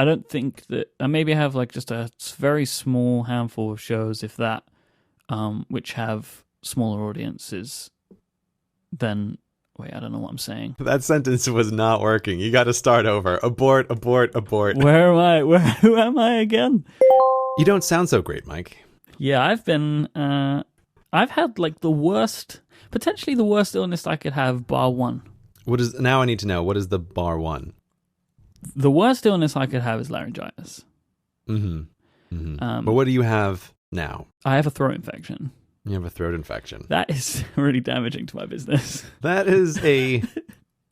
I don't think that I maybe have like just a very small handful of shows, if that, which have smaller audiences than. Wait, I don't know what I'm saying. That sentence was not working. You got to start over. Abort, abort, abort. Where am I? Who am I again? You don't sound so great, Mike. Yeah, I've had like potentially the worst illness I could have, bar one. Now I need to know, what is the bar one? The worst illness I could have is laryngitis. Mm-hmm. Mm-hmm. But what do you have now? I have a throat infection. You have a throat infection. That is really damaging to my business. That is a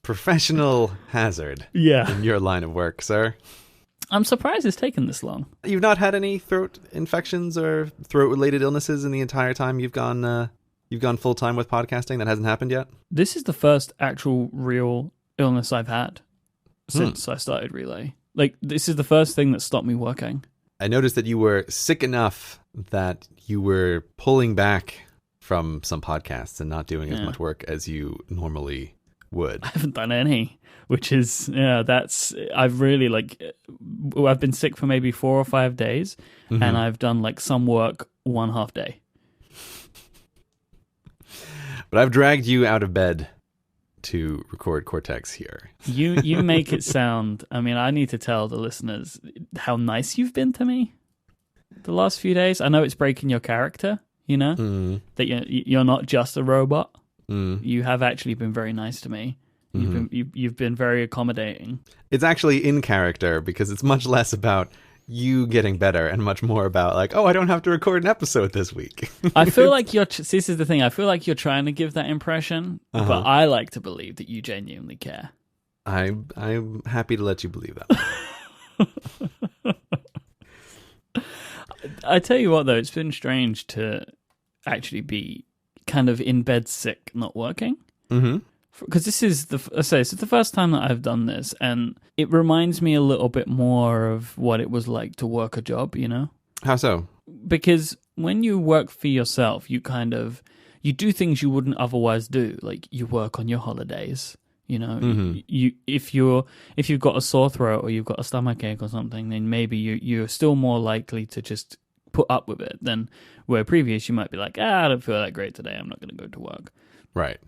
professional hazard in your line of work, sir. I'm surprised it's taken this long. You've not had any throat infections or throat-related illnesses in the entire time you've gone full-time with podcasting? That hasn't happened yet? This is the first actual real illness I've had since I started Relay. Like, this is the first thing that stopped me working. I noticed that you were sick enough that you were pulling back from some podcasts and not doing as much work as you normally would. I haven't done any, which is, I've been sick for maybe 4 or 5 days, and I've done like some work 1/2 day. But I've dragged you out of bed to record Cortex here. You make it sound, I mean, I need to tell the listeners how nice you've been to me the last few days. I know it's breaking your character, that you're not just a robot. You have actually been very nice to me. You've been very accommodating. It's actually in character because it's much less about you getting better and much more about like, oh, I don't have to record an episode this week. I feel like this is the thing. I feel like you're trying to give that impression, but I like to believe that you genuinely care. I'm happy to let you believe that. I tell you what, though, it's been strange to actually be kind of in bed sick, not working. Because this is the first time that I've done this, and it reminds me a little bit more of what it was like to work a job, How so? Because when you work for yourself, you do things you wouldn't otherwise do. Like, you work on your holidays, if you've got a sore throat or you've got a stomach ache or something, then maybe you're still more likely to just put up with it than where previous you might be like, I don't feel that great today, I'm not going to go to work. Right.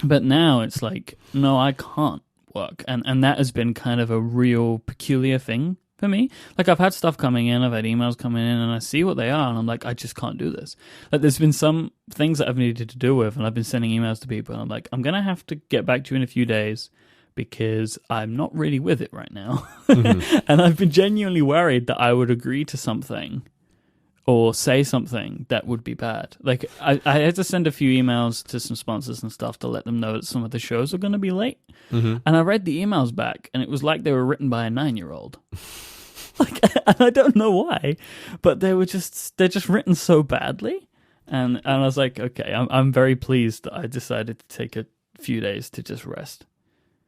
But now it's like, no, I can't work. And that has been kind of a real peculiar thing for me. Like, I've had stuff coming in, I've had emails coming in, and I see what they are, and I'm like, I just can't do this. Like, there's been some things that I've needed to do with, and I've been sending emails to people, and I'm like, I'm going to have to get back to you in a few days because I'm not really with it right now. And I've been genuinely worried that I would agree to something or say something that would be bad. Like, I had to send a few emails to some sponsors and stuff to let them know that some of the shows are going to be late. And I read the emails back, and it was like they were written by a 9-year-old. Like, and I don't know why, but they're just written so badly. And I was like, okay, I'm very pleased that I decided to take a few days to just rest.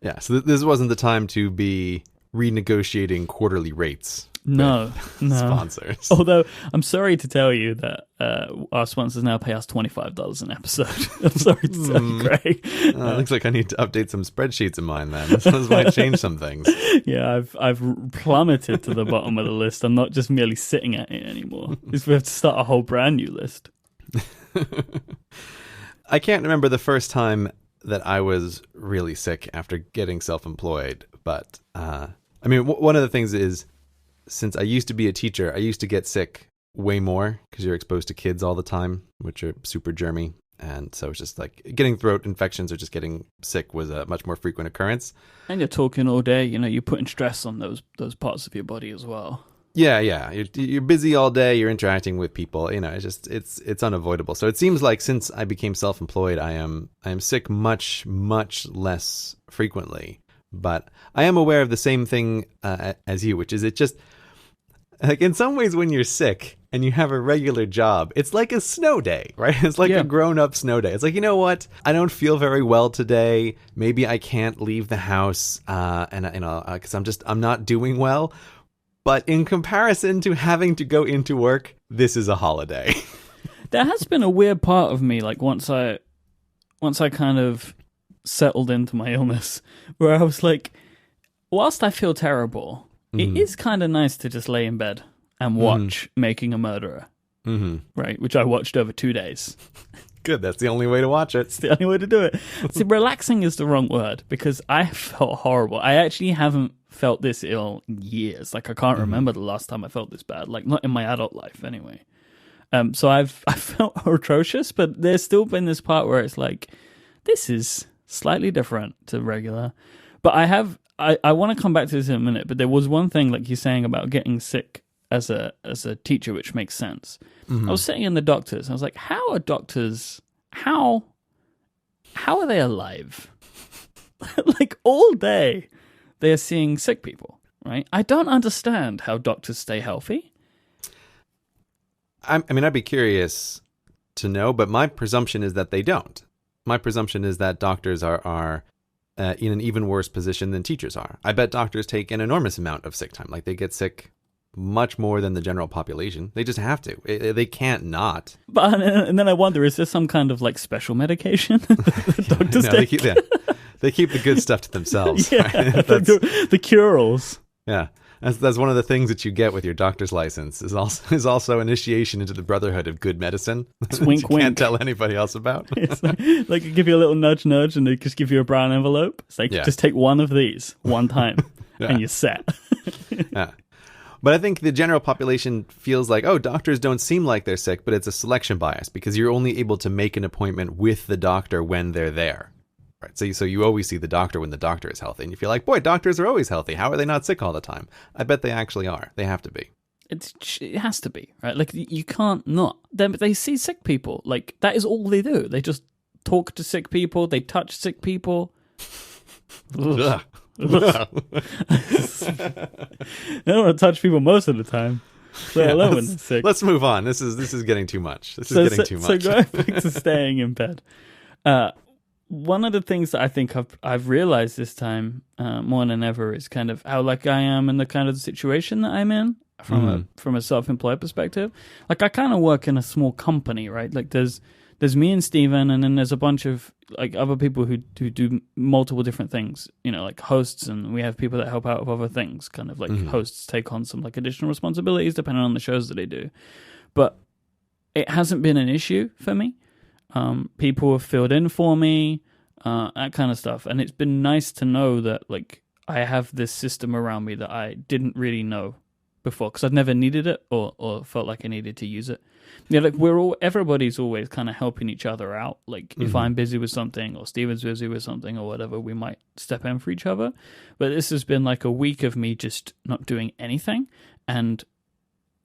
Yeah, so this wasn't the time to be renegotiating quarterly rates. No. Sponsors. Although, I'm sorry to tell you that our sponsors now pay us $25 an episode. I'm sorry to tell you, Greg. Looks like I need to update some spreadsheets of mine then. This might change some things. Yeah, I've plummeted to the bottom of the list. I'm not just merely sitting at it anymore. We have to start a whole brand new list. I can't remember the first time that I was really sick after getting self-employed, but one of the things is, since I used to be a teacher, I used to get sick way more because you're exposed to kids all the time, which are super germy. And so it's just like getting throat infections or just getting sick was a much more frequent occurrence. And you're talking all day, you're putting stress on those parts of your body as well. Yeah. You're busy all day. You're interacting with people. It's unavoidable. So it seems like since I became self-employed, I am sick much, much less frequently. But I am aware of the same thing as you, which is it just like in some ways when you're sick and you have a regular job, it's like a snow day, right? It's like a grown-up snow day. It's like, you know what? I don't feel very well today. Maybe I can't leave the house, because I'm not doing well. But in comparison to having to go into work, this is a holiday. There has been a weird part of me, like once I kind of settled into my illness, where I was like, whilst I feel terrible, it is kind of nice to just lay in bed and watch Making a Murderer, right? Which I watched over 2 days. Good. That's the only way to watch it. It's the only way to do it. See, relaxing is the wrong word because I felt horrible. I actually haven't felt this ill in years. Like, I can't remember the last time I felt this bad. Like, not in my adult life anyway. So I felt atrocious, but there's still been this part where it's like, this is slightly different to regular. But I want to come back to this in a minute, but there was one thing, like you're saying, about getting sick as a teacher, which makes sense. I was sitting in the doctors, and I was like, how are doctors, how are they alive? Like, all day, they are seeing sick people, right? I don't understand how doctors stay healthy. I mean, I'd be curious to know, but my presumption is that they don't. My presumption is that doctors are in an even worse position than teachers are. I bet doctors take an enormous amount of sick time. Like, they get sick much more than the general population. They just have to. They can't not. But and then I wonder, is there some kind of like special medication that doctors take? They keep the good stuff to themselves. Yeah, right? the cure-alls. Yeah. That's one of the things that you get with your doctor's license is also initiation into the brotherhood of good medicine. It's wink, you wink. Can't tell anybody else about. It's like give you a little nudge, and they just give you a brown envelope. It's like, just take one of these one time, and you're set. Yeah. But I think the general population feels like, oh, doctors don't seem like they're sick, but it's a selection bias because you're only able to make an appointment with the doctor when they're there. Right. So you always see the doctor when the doctor is healthy. And you feel like, boy, doctors are always healthy. How are they not sick all the time? I bet they actually are. They have to be. It has to be, right? Like, you can't not. They see sick people. Like, that is all they do. They just talk to sick people. They touch sick people. I don't want to touch people most of the time. Let alone when they're sick. Let's move on. This is getting too much. So going back to staying in bed. One of the things that I think I've realized this time more than ever is kind of how lucky I am in the kind of situation that I'm in from a self-employed perspective. Like, I kind of work in a small company, right? Like, there's me and Steven, and then there's a bunch of like other people who do multiple different things, you know, like hosts, and we have people that help out with other things, kind of like hosts take on some like additional responsibilities depending on the shows that they do. But it hasn't been an issue for me. People have filled in for me, that kind of stuff. And it's been nice to know that, like, I have this system around me that I didn't really know before because I'd never needed it or felt like I needed to use it. Yeah, like, everybody's always kind of helping each other out. Like, if I'm busy with something or Steven's busy with something or whatever, we might step in for each other. But this has been like a week of me just not doing anything. And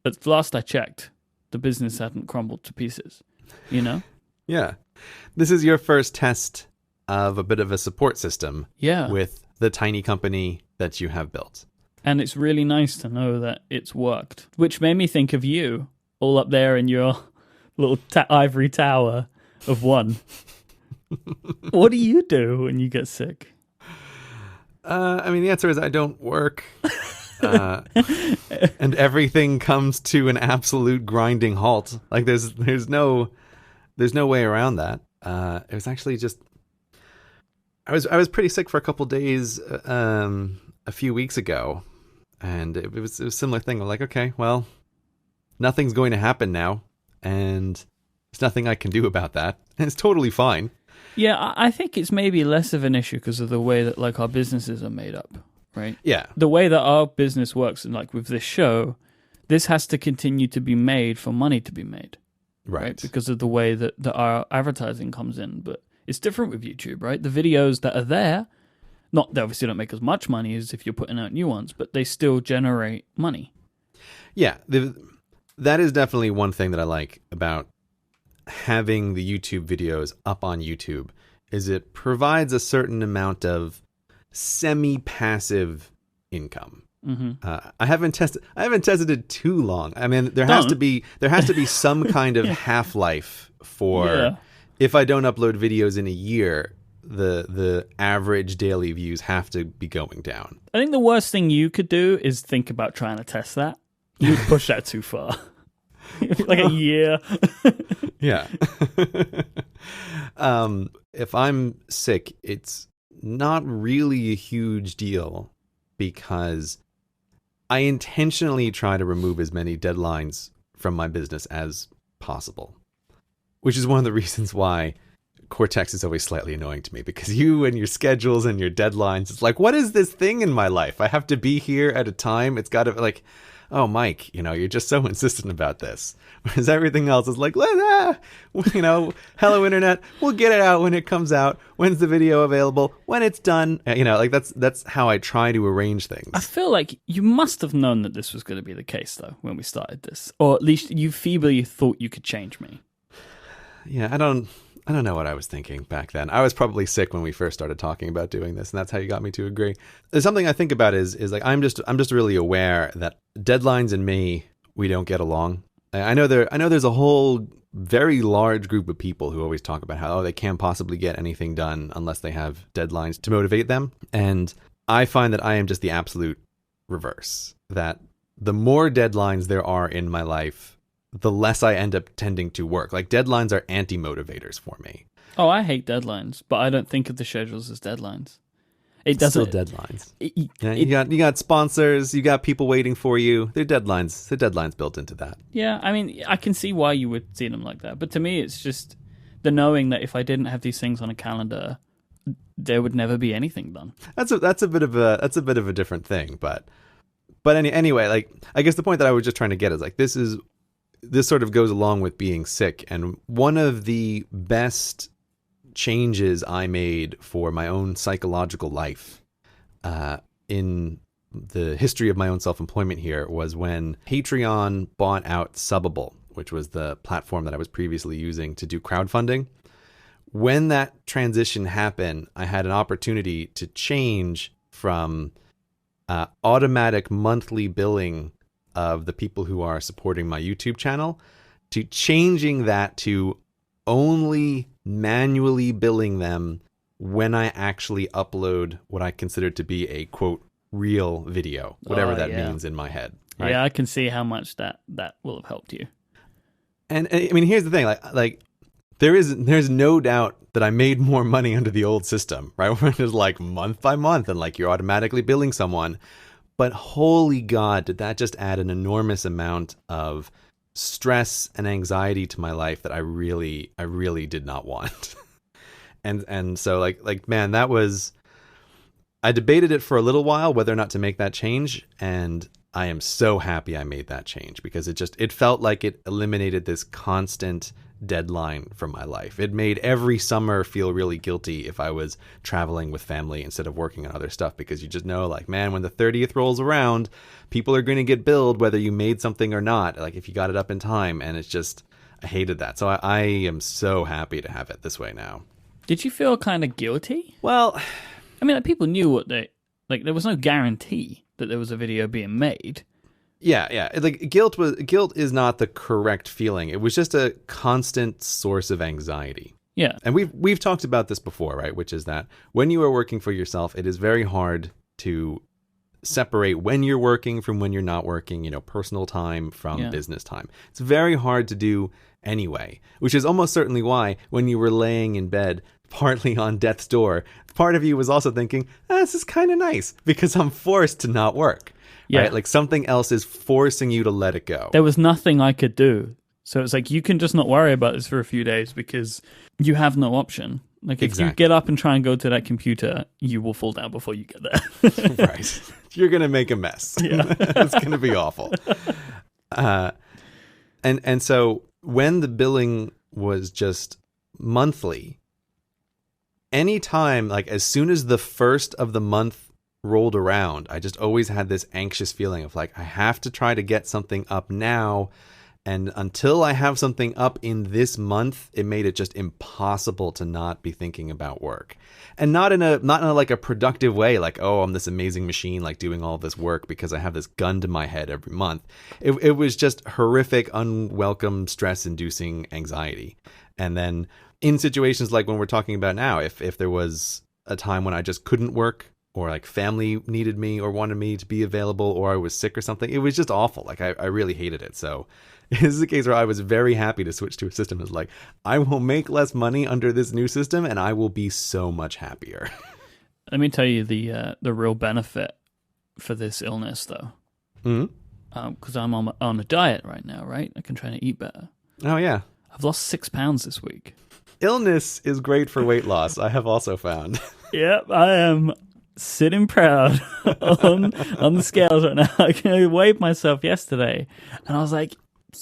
at last I checked, the business hadn't crumbled to pieces, you know? Yeah. This is your first test of a bit of a support system with the tiny company that you have built. And it's really nice to know that it's worked, which made me think of you all up there in your little ivory tower of one. What do you do when you get sick? I mean, the answer is I don't work. And everything comes to an absolute grinding halt. Like, there's no way around that. It was actually just, I was pretty sick for a couple days a few weeks ago, and it was a similar thing. I'm like, okay, well, nothing's going to happen now, and there's nothing I can do about that, and it's totally fine. Yeah, I think it's maybe less of an issue because of the way that, like, our businesses are made up, right? Yeah. The way that our business works, and like with this show, this has to continue to be made for money to be made. Right? Because of the way that our advertising comes in. But it's different with YouTube, right? The videos that are there, they obviously don't make as much money as if you're putting out new ones, but they still generate money. Yeah, that is definitely one thing that I like about having the YouTube videos up on YouTube, is it provides a certain amount of semi-passive income. I haven't tested it too long. I mean, there has to be some kind of half-life for if I don't upload videos in a year, the average daily views have to be going down. I think the worst thing you could do is think about trying to test that. You would push that too far. Like a year. Yeah. If I'm sick, it's not really a huge deal because I intentionally try to remove as many deadlines from my business as possible, which is one of the reasons why Cortex is always slightly annoying to me, because you and your schedules and your deadlines, it's like, what is this thing in my life? I have to be here at a time. It's got to like, oh, Mike, you're just so insistent about this. Whereas everything else is like, hello, internet, we'll get it out when it comes out. When's the video available? When it's done. Like that's how I try to arrange things. I feel like you must have known that this was going to be the case, though, when we started this. Or at least you feebly thought you could change me. Yeah, I don't know what I was thinking back then. I was probably sick when we first started talking about doing this, and that's how you got me to agree. There's something I think about is like I'm just really aware that deadlines and me, we don't get along. I know there's a whole very large group of people who always talk about how they can't possibly get anything done unless they have deadlines to motivate them. And I find that I am just the absolute reverse. That the more deadlines there are in my life, the less I end up tending to work. Like deadlines are anti-motivators for me. Oh, I hate deadlines, but I don't think of the schedules as deadlines. It doesn't. Still deadlines. You got sponsors. You got people waiting for you. They're deadlines. The deadlines built into that. Yeah, I mean, I can see why you would see them like that. But to me, it's just the knowing that if I didn't have these things on a calendar, there would never be anything done. That's a bit of a different thing. But anyway, like I guess the point that I was just trying to get is like this sort of goes along with being sick. And one of the best changes I made for my own psychological life in the history of my own self-employment here was when Patreon bought out Subbable, which was the platform that I was previously using to do crowdfunding. When that transition happened, I had an opportunity to change from automatic monthly billing of the people who are supporting my YouTube channel to changing that to only manually billing them when I actually upload what I consider to be a quote real video, whatever that means in my head. Right? Yeah, I can see how much that will have helped you. And I mean, here's the thing: like there's no doubt that I made more money under the old system, right? When it was like month by month, and like you're automatically billing someone. But holy God, did that just add an enormous amount of stress and anxiety to my life that I really did not want. and so like man, I debated it for a little while whether or not to make that change, and I am so happy I made that change because it felt like it eliminated this constant deadline from my life. It made every summer feel really guilty if I was traveling with family instead of working on other stuff, because you just know like, man, when the 30th rolls around, people are going to get billed whether you made something or not, like if you got it up in time. And it's just, I hated that. So I am so happy to have it this way now. Did you feel kind of guilty? Well, I mean, like, people knew there was no guarantee that there was a video being made. Yeah. Like guilt is not the correct feeling. It was just a constant source of anxiety. Yeah. And we've talked about this before, right? Which is that when you are working for yourself, it is very hard to separate when you're working from when you're not working, personal time from business time. It's very hard to do anyway, which is almost certainly why when you were laying in bed, partly on death's door, part of you was also thinking, this is kind of nice because I'm forced to not work. Yeah. Right? Like something else is forcing you to let it go. There was nothing I could do. So it's like, you can just not worry about this for a few days because you have no option. Like if you get up and try and go to that computer, you will fall down before you get there. Right. You're going to make a mess. Yeah. It's going to be awful. And so when the billing was just monthly, anytime, like as soon as the first of the month rolled around, I just always had this anxious feeling of like, I have to try to get something up now. And until I have something up in this month, it made it just impossible to not be thinking about work. And not in a like a productive way, like, oh, I'm this amazing machine, like doing all this work because I have this gun to my head every month. It was just horrific, unwelcome, stress-inducing anxiety. And then in situations like when we're talking about now, if there was a time when I just couldn't work, or like family needed me or wanted me to be available, or I was sick or something, it was just awful. Like I really hated it. So this is a case where I was very happy to switch to a system that's like, I will make less money under this new system and I will be so much happier. Let me tell you the real benefit for this illness though. Mm-hmm. Because I'm on a diet right now, right? I'm trying to eat better. Oh, yeah. I've lost 6 pounds this week. Illness is great for weight loss, I have also found. Yep, I am sitting proud on the scales right now. I weighed myself yesterday, and I was like,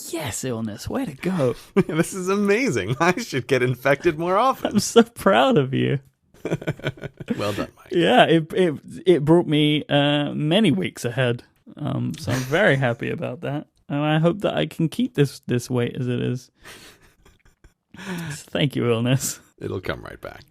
yes, illness, way to go. This is amazing. I should get infected more often. I'm so proud of you. Well done, Mike. Yeah, it brought me many weeks ahead. So I'm very happy about that. And I hope that I can keep this weight as it is. Thank you, illness. It'll come right back.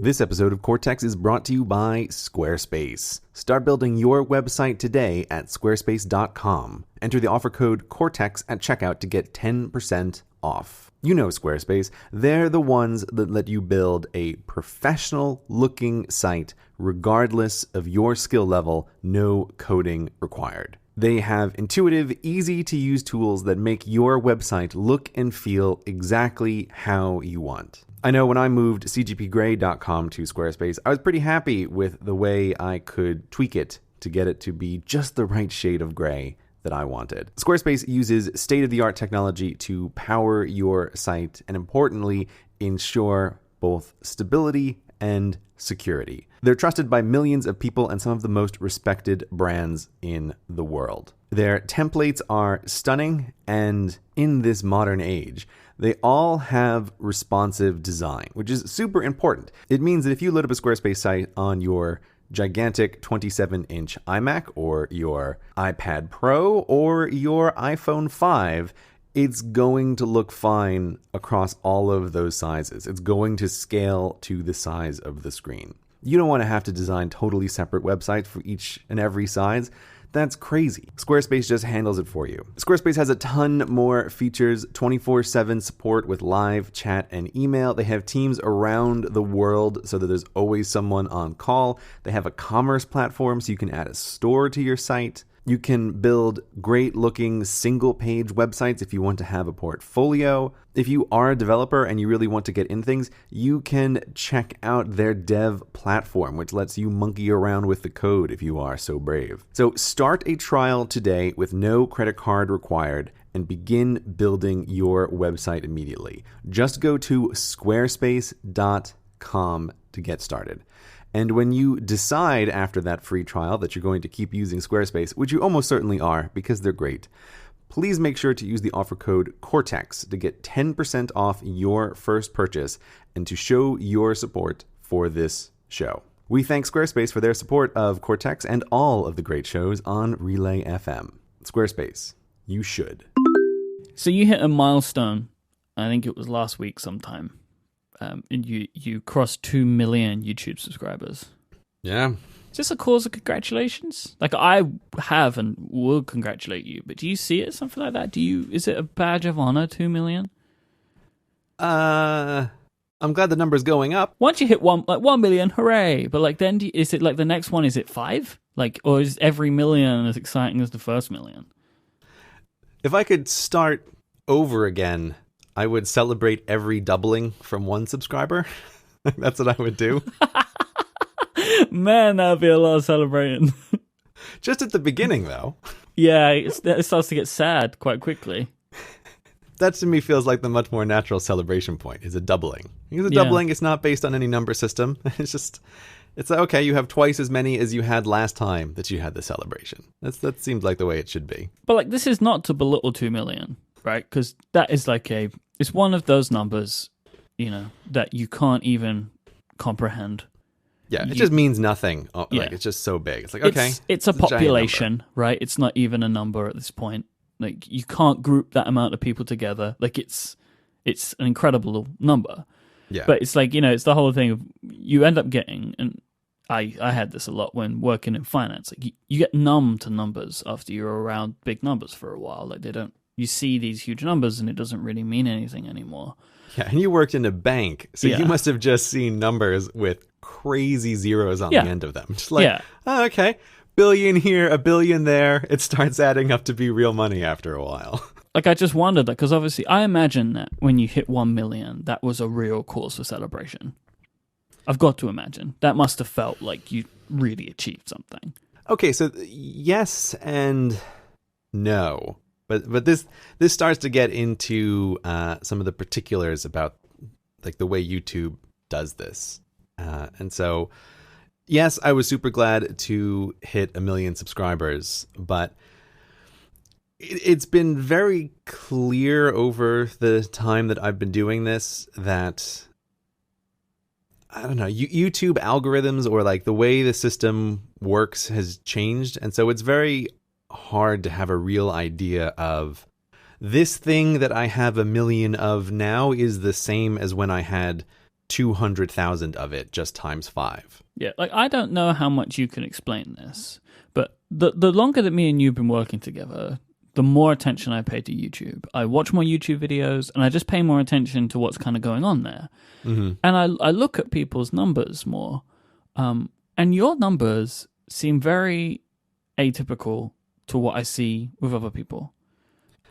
This episode of Cortex is brought to you by Squarespace. Start building your website today at squarespace.com. Enter the offer code Cortex at checkout to get 10% off. You know Squarespace. They're the ones that let you build a professional-looking site regardless of your skill level, no coding required. They have intuitive, easy-to-use tools that make your website look and feel exactly how you want. I know when I moved cgpgrey.com to Squarespace, I was pretty happy with the way I could tweak it to get it to be just the right shade of gray that I wanted. Squarespace uses state-of-the-art technology to power your site and, importantly, ensure both stability and security. They're trusted by millions of people and some of the most respected brands in the world. Their templates are stunning, and in this modern age, they all have responsive design, which is super important. It means that if you load up a Squarespace site on your gigantic 27-inch iMac or your iPad Pro or your iPhone 5, it's going to look fine across all of those sizes. It's going to scale to the size of the screen. You don't want to have to design totally separate websites for each and every size. That's crazy. Squarespace just handles it for you. Squarespace has a ton more features, 24/7 support with live chat and email. They have teams around the world so that there's always someone on call. They have a commerce platform so you can add a store to your site. You can build great-looking single-page websites if you want to have a portfolio. If you are a developer and you really want to get in things, you can check out their dev platform, which lets you monkey around with the code if you are so brave. So start a trial today with no credit card required and begin building your website immediately. Just go to squarespace.com to get started. And when you decide after that free trial that you're going to keep using Squarespace, which you almost certainly are because they're great, please make sure to use the offer code Cortex to get 10% off your first purchase and to show your support for this show. We thank Squarespace for their support of Cortex and all of the great shows on Relay FM. Squarespace, you should. So you hit a milestone, I think it was last week sometime. And you crossed 2 million YouTube subscribers. Yeah. Is this a cause of congratulations? Like, I have and will congratulate you, but do you see it as something like that? Is it a badge of honor, 2 million? I'm glad the number's going up. Once you hit 1 million, hooray! But like, then is it like the next one? Is it 5? Like, or is every million as exciting as the first million? If I could start over again, I would celebrate every doubling from one subscriber. That's what I would do. Man, that would be a lot of celebrating. Just at the beginning, though. Yeah, it starts to get sad quite quickly. That to me feels like the much more natural celebration point, is a doubling. Because a doubling is not based on any number system. It's like, okay, you have twice as many as you had last time that you had the celebration. That seems like the way it should be. But like, this is not to belittle 2 million, right? Because that is like it's one of those numbers, that you can't even comprehend. Yeah, it just means nothing. Like, it's just so big. It's like, okay. It's a population, right? It's not even a number at this point. Like, you can't group that amount of people together. Like, it's an incredible number. Yeah. But it's like, it's the whole thing of you end up getting, and I had this a lot when working in finance. Like, you get numb to numbers after you're around big numbers for a while. Like, you see these huge numbers and it doesn't really mean anything anymore. Yeah, and you worked in a bank, so you must have just seen numbers with crazy zeros on the end of them. Just like, oh, okay, billion here, a billion there. It starts adding up to be real money after a while. Like, I just wondered that, because obviously I imagine that when you hit 1 million, that was a real cause for celebration. I've got to imagine. That must have felt like you really achieved something. Okay, so yes and no. But this starts to get into some of the particulars about like the way YouTube does this. And so yes, I was super glad to hit 1 million subscribers, but it's been very clear over the time that I've been doing this that, I don't know, YouTube algorithms or like the way the system works has changed. And so it's very hard to have a real idea of this thing that I have 1 million of now is the same as when I had 200,000 of it, just times 5. Yeah, like I don't know how much you can explain this, but the longer that me and you've been working together, the more attention I pay to YouTube. I watch more YouTube videos, and I just pay more attention to what's kind of going on there. Mm-hmm. And I look at people's numbers more, and your numbers seem very atypical to what I see with other people.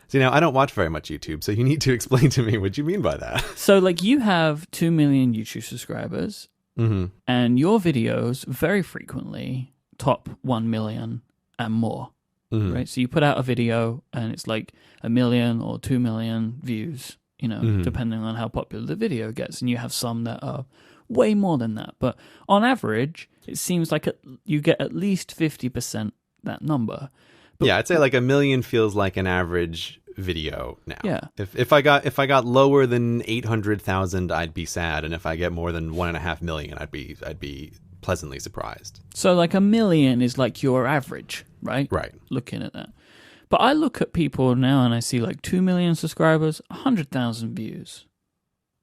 See, now I don't watch very much YouTube, so you need to explain to me what you mean by that. So, like, you have 2 million YouTube subscribers, mm-hmm. and your videos very frequently top 1 million and more. Mm-hmm. Right, so you put out a video and it's like 1 million or 2 million views, mm-hmm. depending on how popular the video gets, and you have some that are way more than that. But on average, it seems like you get at least 50% that number. But, yeah, I'd say like 1 million feels like an average video now. Yeah. If I got lower than 800,000, I'd be sad, and if I get more than 1.5 million, I'd be pleasantly surprised. So like 1 million is like your average, right? Right. Looking at that. But I look at people now and I see like 2 million subscribers, 100,000 views,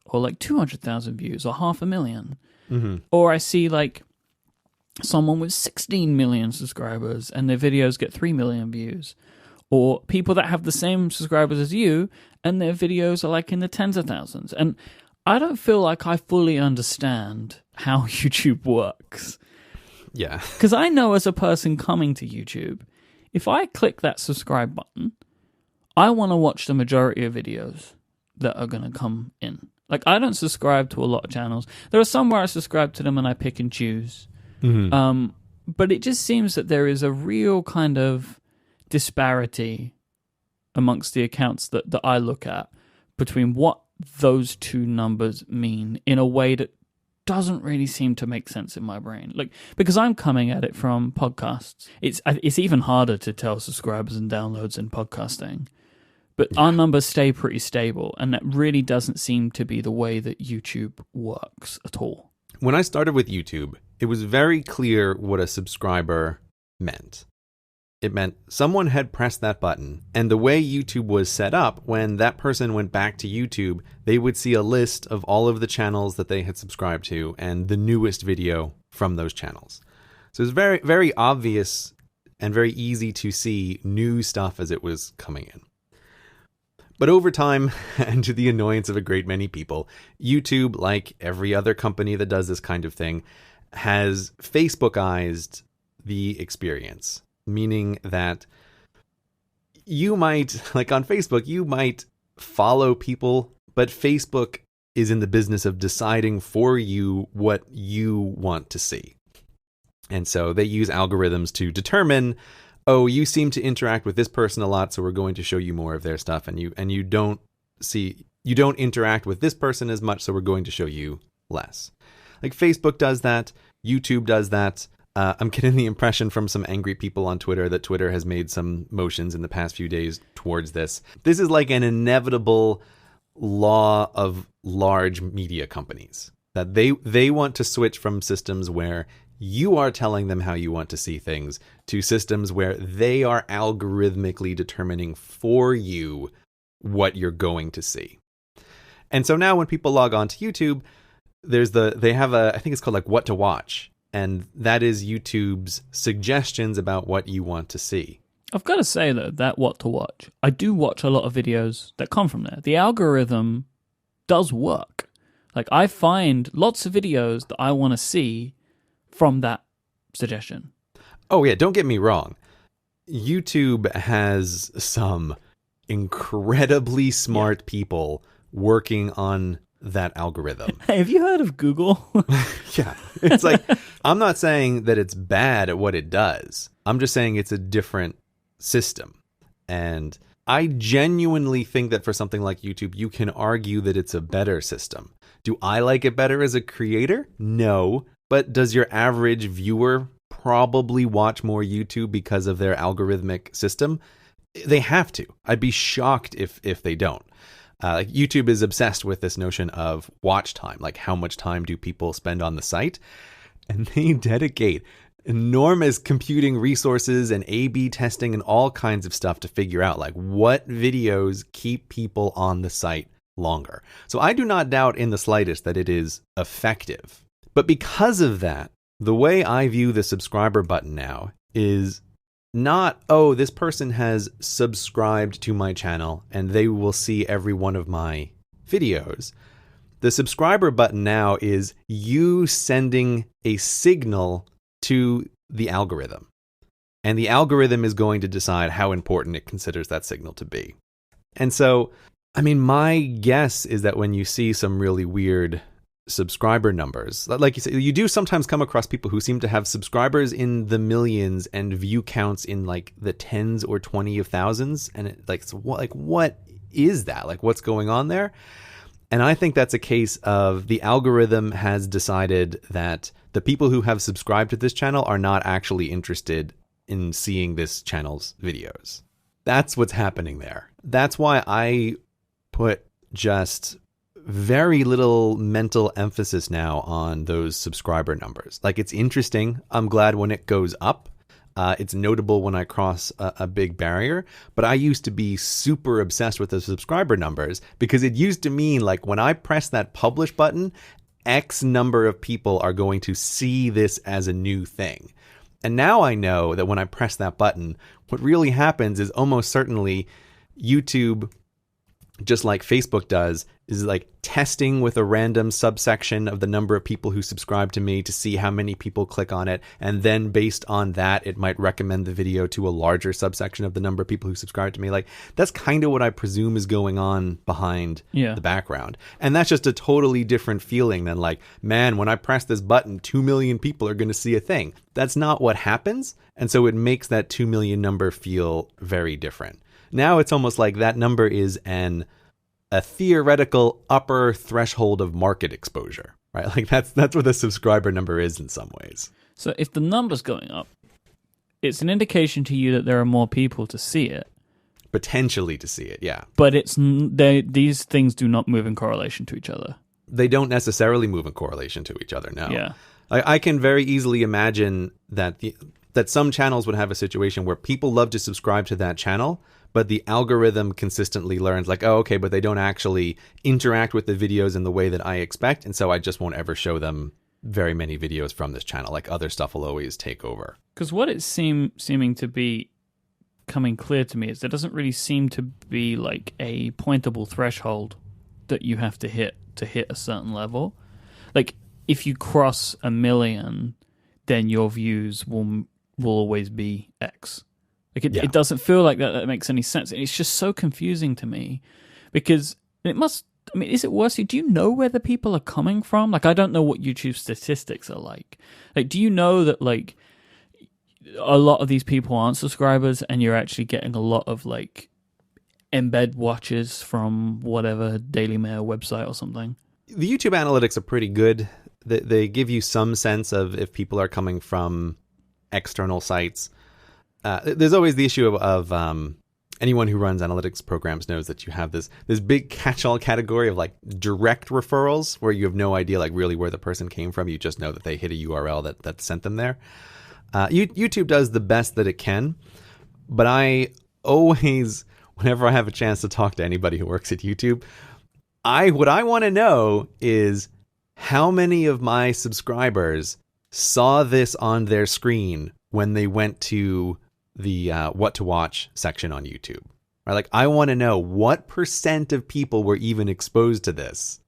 or like 200,000 views, or 500,000. Mm-hmm. Or I see like someone with 16 million subscribers and their videos get 3 million views. Or people that have the same subscribers as you and their videos are like in the tens of thousands. And I don't feel like I fully understand how YouTube works. Yeah. Because I know as a person coming to YouTube, if I click that subscribe button, I want to watch the majority of videos that are going to come in. Like, I don't subscribe to a lot of channels. There are some where I subscribe to them and I pick and choose. Mm-hmm. But it just seems that there is a real kind of disparity amongst the accounts that I look at between what those two numbers mean in a way that doesn't really seem to make sense in my brain. Like, because I'm coming at it from podcasts. It's even harder to tell subscribers and downloads in podcasting. But our numbers stay pretty stable, and that really doesn't seem to be the way that YouTube works at all. When I started with YouTube, it was very clear what a subscriber meant. It meant someone had pressed that button, and the way YouTube was set up, when that person went back to YouTube, they would see a list of all of the channels that they had subscribed to and the newest video from those channels. So it was very, very obvious and very easy to see new stuff as it was coming in. But over time, and to the annoyance of a great many people, YouTube, like every other company that does this kind of thing, has Facebookized the experience. Meaning that you might, like on Facebook, you might follow people, but Facebook is in the business of deciding for you what you want to see. And so they use algorithms to determine, oh, you seem to interact with this person a lot, so we're going to show you more of their stuff. And you don't interact with this person as much, so we're going to show you less. Like Facebook does that, YouTube does that. I'm getting the impression from some angry people on Twitter that Twitter has made some motions in the past few days towards this. This is like an inevitable law of large media companies, that they want to switch from systems where you are telling them how you want to see things to systems where they are algorithmically determining for you what you're going to see. And so now when people log on to YouTube, they have I think it's called like what to watch. And that is YouTube's suggestions about what you want to see. I've got to say, though, that what to watch. I do watch a lot of videos that come from there. The algorithm does work. Like, I find lots of videos that I want to see from that suggestion. Oh, yeah, don't get me wrong. YouTube has some incredibly smart people working on that algorithm. Hey, have you heard of Google? Yeah. It's like, I'm not saying that it's bad at what it does. I'm just saying it's a different system. And I genuinely think that for something like YouTube, you can argue that it's a better system. Do I like it better as a creator? No. But does your average viewer probably watch more YouTube because of their algorithmic system? They have to. I'd be shocked if they don't. Like YouTube is obsessed with this notion of watch time, like how much time do people spend on the site? And they dedicate enormous computing resources and A/B testing and all kinds of stuff to figure out like what videos keep people on the site longer. So I do not doubt in the slightest that it is effective. But because of that, the way I view the subscriber button now is not, oh, this person has subscribed to my channel and they will see every one of my videos. The subscriber button now is you sending a signal to the algorithm. And the algorithm is going to decide how important it considers that signal to be. And so, I mean, my guess is that when you see some really weird subscriber numbers, like you said, you do sometimes come across people who seem to have subscribers in the millions and view counts in like the tens or 20 of thousands, and it, like, so what is that? Like, what's going on there? And I think that's a case of the algorithm has decided that the people who have subscribed to this channel are not actually interested in seeing this channel's videos. That's what's happening there. That's why I put just very little mental emphasis now on those subscriber numbers. Like, it's interesting. I'm glad when it goes up. It's notable when I cross a big barrier. But I used to be super obsessed with the subscriber numbers because it used to mean like when I press that publish button, X number of people are going to see this as a new thing. And now I know that when I press that button, what really happens is almost certainly YouTube, just like Facebook does, is like testing with a random subsection of the number of people who subscribe to me to see how many people click on it. And then based on that, it might recommend the video to a larger subsection of the number of people who subscribe to me. Like, that's kind of what I presume is going on behind the background. And that's just a totally different feeling than like, man, when I press this button, 2 million people are going to see a thing. That's not what happens. And so it makes that 2 million number feel very different. Now it's almost like that number is a theoretical upper threshold of market exposure, right? Like that's what the subscriber number is in some ways. So if the number's going up, it's an indication to you that there are more people to see it. Potentially to see it, yeah. But these things do not move in correlation to each other. They don't necessarily move in correlation to each other, no. Yeah. I can very easily imagine that some channels would have a situation where people love to subscribe to that channel, but the algorithm consistently learns like, oh, okay, but they don't actually interact with the videos in the way that I expect, and so I just won't ever show them very many videos from this channel. Like, other stuff will always take over. Because what it's seeming to be coming clear to me is there doesn't really seem to be like a pointable threshold that you have to hit a certain level. Like, if you cross 1 million, then your views will always be X. Like it doesn't feel like that makes any sense. It's just so confusing to me because it must. I mean, is it worse? Do you know where the people are coming from? Like, I don't know what YouTube statistics are like. Like, do you know that like a lot of these people aren't subscribers, and you're actually getting a lot of like embed watches from whatever Daily Mail website or something? The YouTube analytics are pretty good. They give you some sense of if people are coming from external sites. There's always the issue of anyone who runs analytics programs knows that you have this big catch-all category of like direct referrals where you have no idea like really where the person came from. You just know that they hit a URL that sent them there. YouTube does the best that it can, but I always, whenever I have a chance to talk to anybody who works at YouTube, what I want to know is how many of my subscribers saw this on their screen when they went to the what to watch section on YouTube. Right? Like, I want to know what % of people were even exposed to this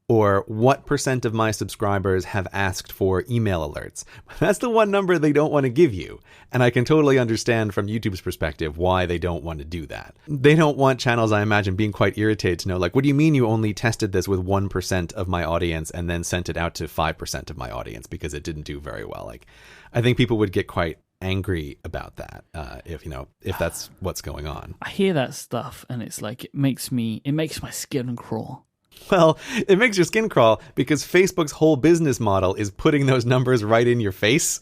Or what % of my subscribers have asked for email alerts? That's the one number they don't want to give you. And I can totally understand from YouTube's perspective why they don't want to do that. They don't want channels, I imagine, being quite irritated to know, like, what do you mean you only tested this with 1% of my audience and then sent it out to 5% of my audience because it didn't do very well? Like, I think people would get quite angry about that if that's what's going on. I hear that stuff and it's like, it makes my skin crawl. Well, it makes your skin crawl because Facebook's whole business model is putting those numbers right in your face.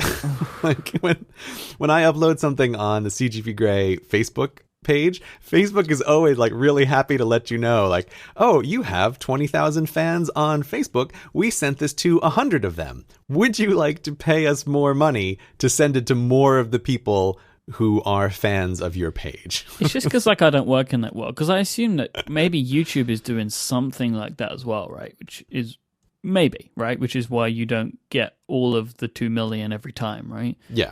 Like when I upload something on the CGP Grey Facebook page, Facebook is always like really happy to let you know, like, oh, you have 20,000 fans on Facebook. We sent this to 100 of them. Would you like to pay us more money to send it to more of the people who are fans of your page? It's just because, like, I don't work in that world. Because I assume that maybe YouTube is doing something like that as well, right? Which is why you don't get all of the 2 million every time, right? Yeah.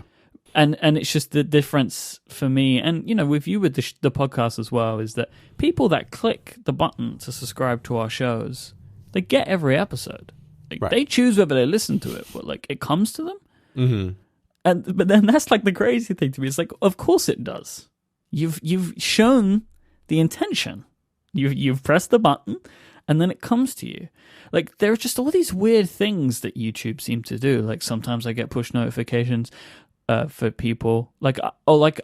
And it's just the difference for me, and with you with the podcast as well, is that people that click the button to subscribe to our shows, they get every episode. Like, right. They choose whether they listen to it, but like, it comes to them. Mm-hmm. But then that's like the crazy thing to me. It's like, of course it does. You've shown the intention. You've pressed the button, and then it comes to you. Like, there are just all these weird things that YouTube seems to do. Like, sometimes I get push notifications for people. Like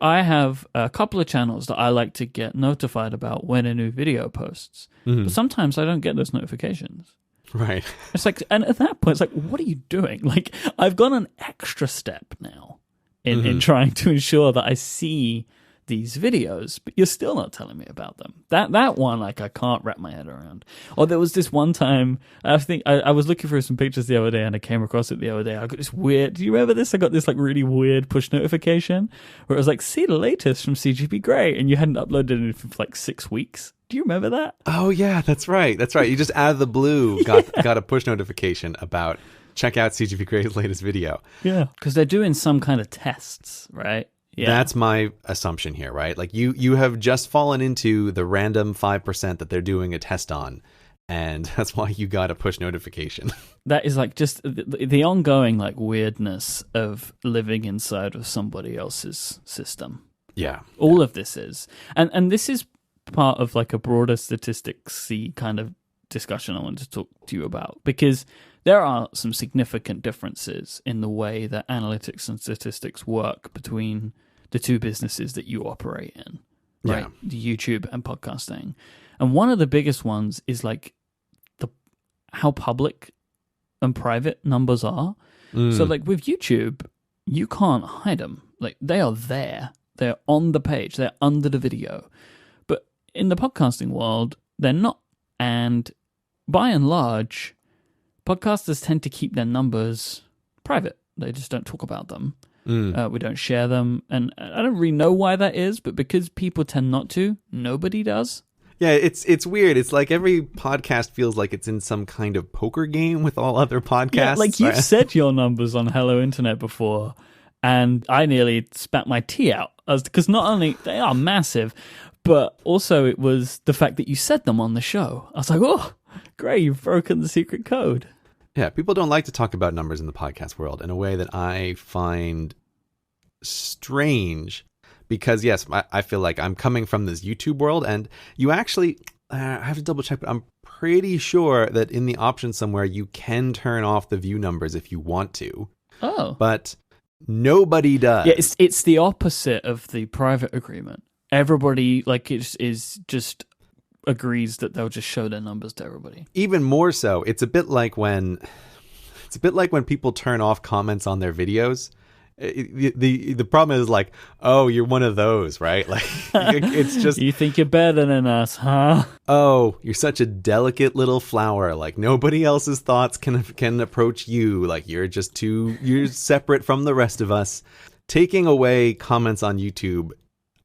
I have a couple of channels that I like to get notified about when a new video posts. Mm-hmm. But sometimes I don't get those notifications. Right. It's like, and at that point, it's like, what are you doing? Like, I've gone an extra step now in trying to ensure that I see these videos, but you're still not telling me about them. That one, like, I can't wrap my head around. Or there was this one time, I think I was looking through some pictures the other day, and I came across it the other day. I got this weird, do you remember this? I got this like really weird push notification where it was like, see the latest from CGP Grey, and you hadn't uploaded anything for like 6 weeks. Do you remember that? Oh yeah, that's right. You just out of the blue got a push notification about check out CGP Grey's latest video. Yeah, because they're doing some kind of tests, right? Yeah. That's my assumption here, right? Like, you have just fallen into the random 5% that they're doing a test on, and that's why you got a push notification. That is like just the ongoing like weirdness of living inside of somebody else's system. Yeah. All of this is. And this is part of like a broader statistics-y kind of discussion I wanted to talk to you about, because there are some significant differences in the way that analytics and statistics work between the two businesses that you operate in, right? Yeah. The YouTube and podcasting. And one of the biggest ones is like how public and private numbers are. So like with YouTube, you can't hide them. Like, they are there. They're on the page. They're under the video. But in the podcasting world, they're not. And by and large, podcasters tend to keep their numbers private. They just don't talk about them. We don't share them. And I don't really know why that is, but because people tend not to, nobody does. Yeah, it's weird. It's like every podcast feels like it's in some kind of poker game with all other podcasts. Yeah, like you've said your numbers on Hello Internet before, and I nearly spat my tea out. Because not only they are massive, but also it was the fact that you said them on the show. I was like, oh, great, you've broken the secret code. Yeah, people don't like to talk about numbers in the podcast world in a way that I find strange, because yes, I feel like I'm coming from this YouTube world, and you actually, I have to double check, but I'm pretty sure that in the options somewhere you can turn off the view numbers if you want to. Oh. But nobody does. Yeah, it's the opposite of the private agreement. Everybody like is just agrees that they'll just show their numbers to everybody. Even more so, it's a bit like when people turn off comments on their videos. The problem is like, oh, you're one of those, right? Like, it's just, you think you're better than us, huh? Oh, you're such a delicate little flower. Like, nobody else's thoughts can approach you. Like, you're separate from the rest of us. Taking away comments on YouTube,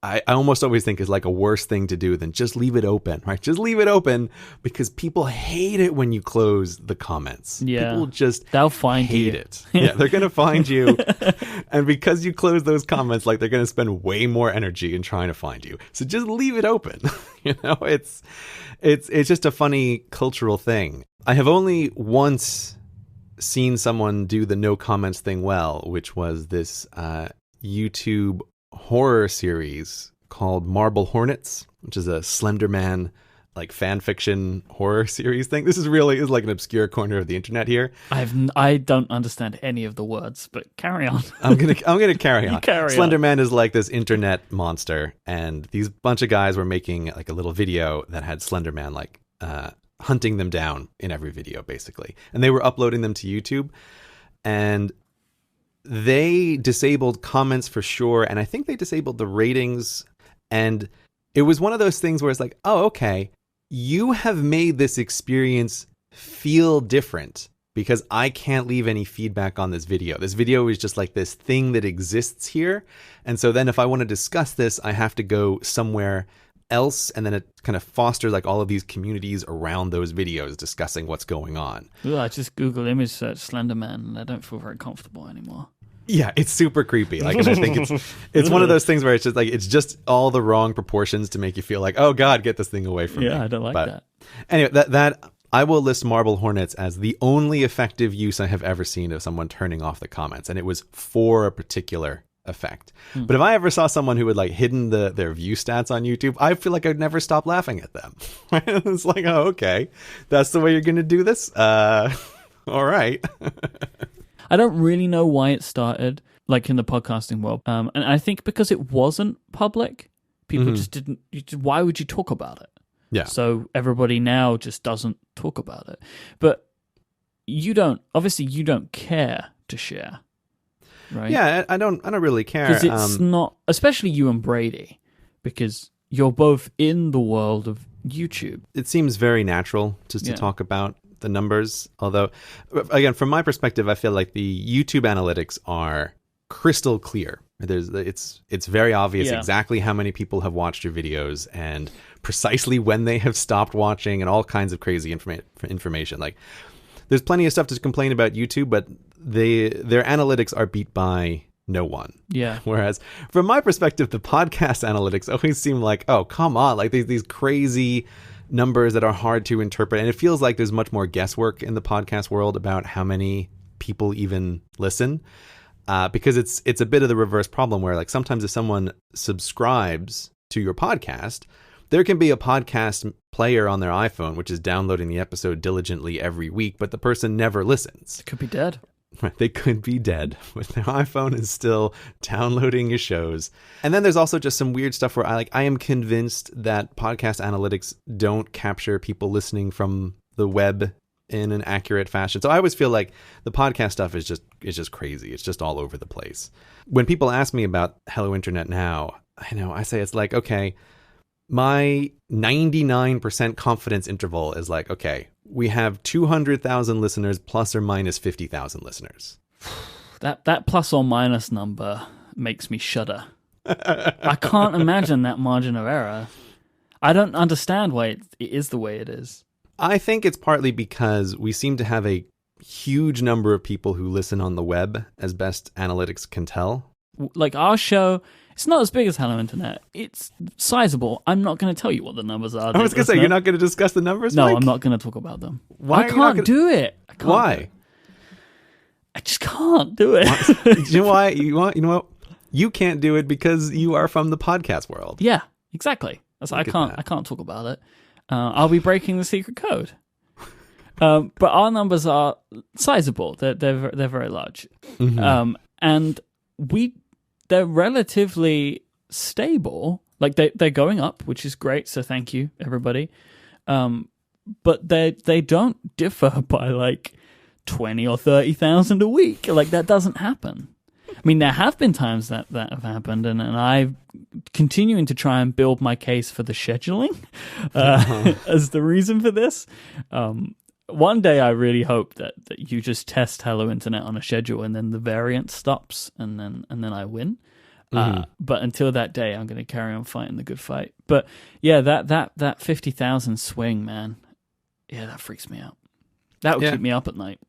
I almost always think is like a worse thing to do than just leave it open, right? Just leave it open, because people hate it when you close the comments. Yeah. People they'll find hate it. Yeah, they're going to find you. And because you close those comments, like, they're going to spend way more energy in trying to find you. So just leave it open. It's just a funny cultural thing. I have only once seen someone do the no comments thing well, which was this YouTube horror series called Marble Hornets, which is a Slender Man like fan fiction horror series thing. This is like an obscure corner of the internet here. I don't understand any of the words, but carry on. I'm gonna carry on. Slender Man is like this internet monster, and these bunch of guys were making like a little video that had Slender Man like hunting them down in every video, basically, and they were uploading them to YouTube, and they disabled comments for sure, and I think they disabled the ratings, and it was one of those things where it's like, oh, okay, you have made this experience feel different because I can't leave any feedback on this video. This video is just like this thing that exists here. And so then if I want to discuss this, I have to go somewhere else. And then it kind of fosters like all of these communities around those videos discussing what's going on. Ooh, I just Google image search Slender Man and I don't feel very comfortable anymore. Yeah, it's super creepy. Like, and I think it's one of those things where it's just all the wrong proportions to make you feel like, oh God, get this thing away from me. Yeah, I don't like that. Anyway, that I will list Marble Hornets as the only effective use I have ever seen of someone turning off the comments, and it was for a particular effect. But if I ever saw someone who had like hidden their view stats on YouTube, I feel like I'd never stop laughing at them. It's like, oh, okay, that's the way you're going to do this. All right. I don't really know why it started, like in the podcasting world. And I think because it wasn't public, people just didn't. Why would you talk about it? Yeah. So everybody now just doesn't talk about it. But you don't care to share, right? Yeah, I don't really care. Because it's not, especially you and Brady, because you're both in the world of YouTube. It seems very natural just to talk about the numbers, although again, from my perspective, I feel like the YouTube analytics are crystal clear. It's very obvious exactly how many people have watched your videos and precisely when they have stopped watching and all kinds of crazy information. Like, there's plenty of stuff to complain about YouTube, but their analytics are beat by no one. Yeah. Whereas from my perspective, the podcast analytics always seem like, oh, come on, like these crazy numbers that are hard to interpret. And it feels like there's much more guesswork in the podcast world about how many people even listen. Because it's a bit of the reverse problem where like sometimes if someone subscribes to your podcast, there can be a podcast player on their iPhone, which is downloading the episode diligently every week, but the person never listens. It could be dead. They could be dead, but their iPhone is still downloading your shows. And then there's also just some weird stuff where I am convinced that podcast analytics don't capture people listening from the web in an accurate fashion. So I always feel like the podcast stuff is just crazy. It's just all over the place. When people ask me about Hello Internet now, I say it's like, okay, my 99% confidence interval is like, okay, we have 200,000 listeners plus or minus 50,000 listeners. That plus or minus number makes me shudder. I can't imagine that margin of error. I don't understand why it is the way it is. I think it's partly because we seem to have a huge number of people who listen on the web, as best analytics can tell. Like our show, it's not as big as Hello Internet. It's sizable. I'm not going to tell you what the numbers are. I was going to say, you're not going to discuss the numbers, No, Mike? I'm not going to talk about them. Why I can't do it. Why? I just can't do it. You know why? You know what? You can't do it because you are from the podcast world. Yeah, exactly. I can't talk about it. I'll be breaking the secret code. But our numbers are sizable. They're very large. Mm-hmm. And they're relatively stable. Like they're going up, which is great. So thank you, everybody. But they don't differ by like 20 or 30,000 a week. Like that doesn't happen. I mean, there have been times that have happened, and I'm continuing to try and build my case for the scheduling as the reason for this. One day I really hope that you just test Hello Internet on a schedule and then the variant stops and then I win. But until that day, I'm going to carry on fighting the good fight. But yeah, that 50,000 swing, man. Yeah, that freaks me out. That would keep me up at night.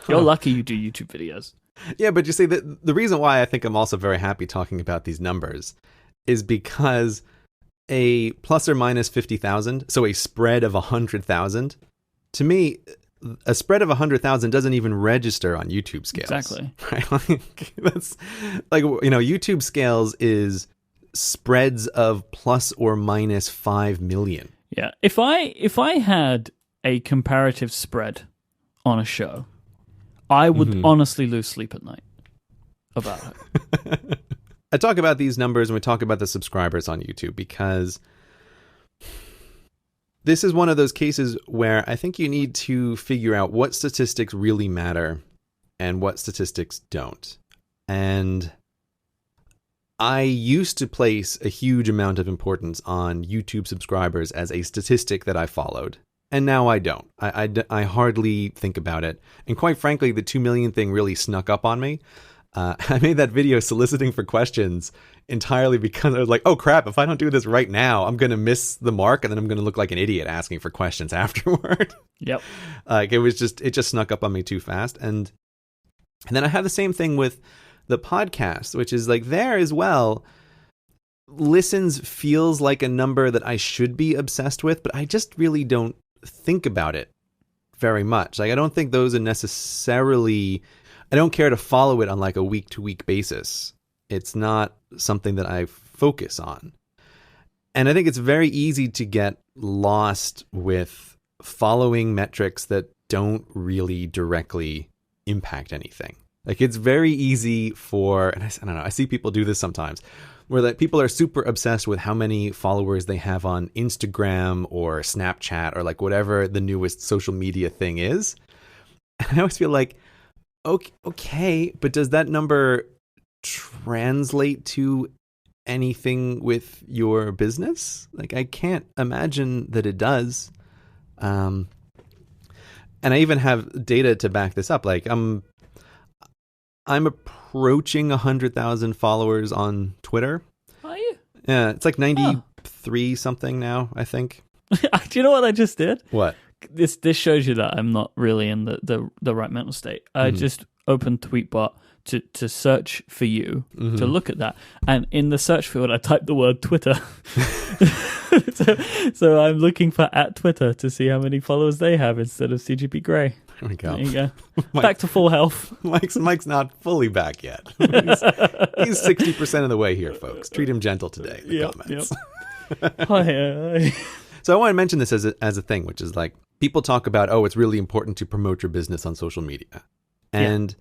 You're lucky you do YouTube videos. Yeah, but you see, the reason why I think I'm also very happy talking about these numbers is because a plus or minus 50,000, so a spread of 100,000, to me, a spread of 100,000 doesn't even register on YouTube scales. Exactly. Right? Like, that's like, YouTube scales is spreads of plus or minus 5 million. Yeah. If I had a comparative spread on a show, I would honestly lose sleep at night about it. I talk about these numbers and we talk about the subscribers on YouTube because this is one of those cases where I think you need to figure out what statistics really matter and what statistics don't. And I used to place a huge amount of importance on YouTube subscribers as a statistic that I followed. And now I don't. I hardly think about it. And quite frankly, the 2 million thing really snuck up on me. I made that video soliciting for questions entirely because I was like, oh crap, if I don't do this right now, I'm going to miss the mark and then I'm going to look like an idiot asking for questions afterward. Yep. Like it just snuck up on me too fast. And then I have the same thing with the podcast, which is like there as well. Listens feels like a number that I should be obsessed with, but I just really don't think about it very much. Like I don't think those are necessarily, I don't care to follow it on like a week to week basis. It's not something that I focus on. And I think it's very easy to get lost with following metrics that don't really directly impact anything. Like it's very easy for, and I don't know, I see people do this sometimes, where like people are super obsessed with how many followers they have on Instagram or Snapchat or like whatever the newest social media thing is. And I always feel like, okay, but does that number translate to anything with your business? Like I can't imagine that it does. And I even have data to back this up. Like I'm approaching 100,000 followers on Twitter. Are you? Yeah, it's like 93 something now, I think. Do you know what I just did? What? This shows you that I'm not really in the right mental state. I just opened Tweetbot to search for you, to look at that. And in the search field, I typed the word Twitter. so I'm looking for @Twitter to see how many followers they have instead of CGP Grey. There we go. There you go. Back to full health. Mike's not fully back yet. He's 60% of the way here, folks. Treat him gentle today in the comments. Yep. Hi. So I want to mention this as a thing, which is like people talk about, it's really important to promote your business on social media. And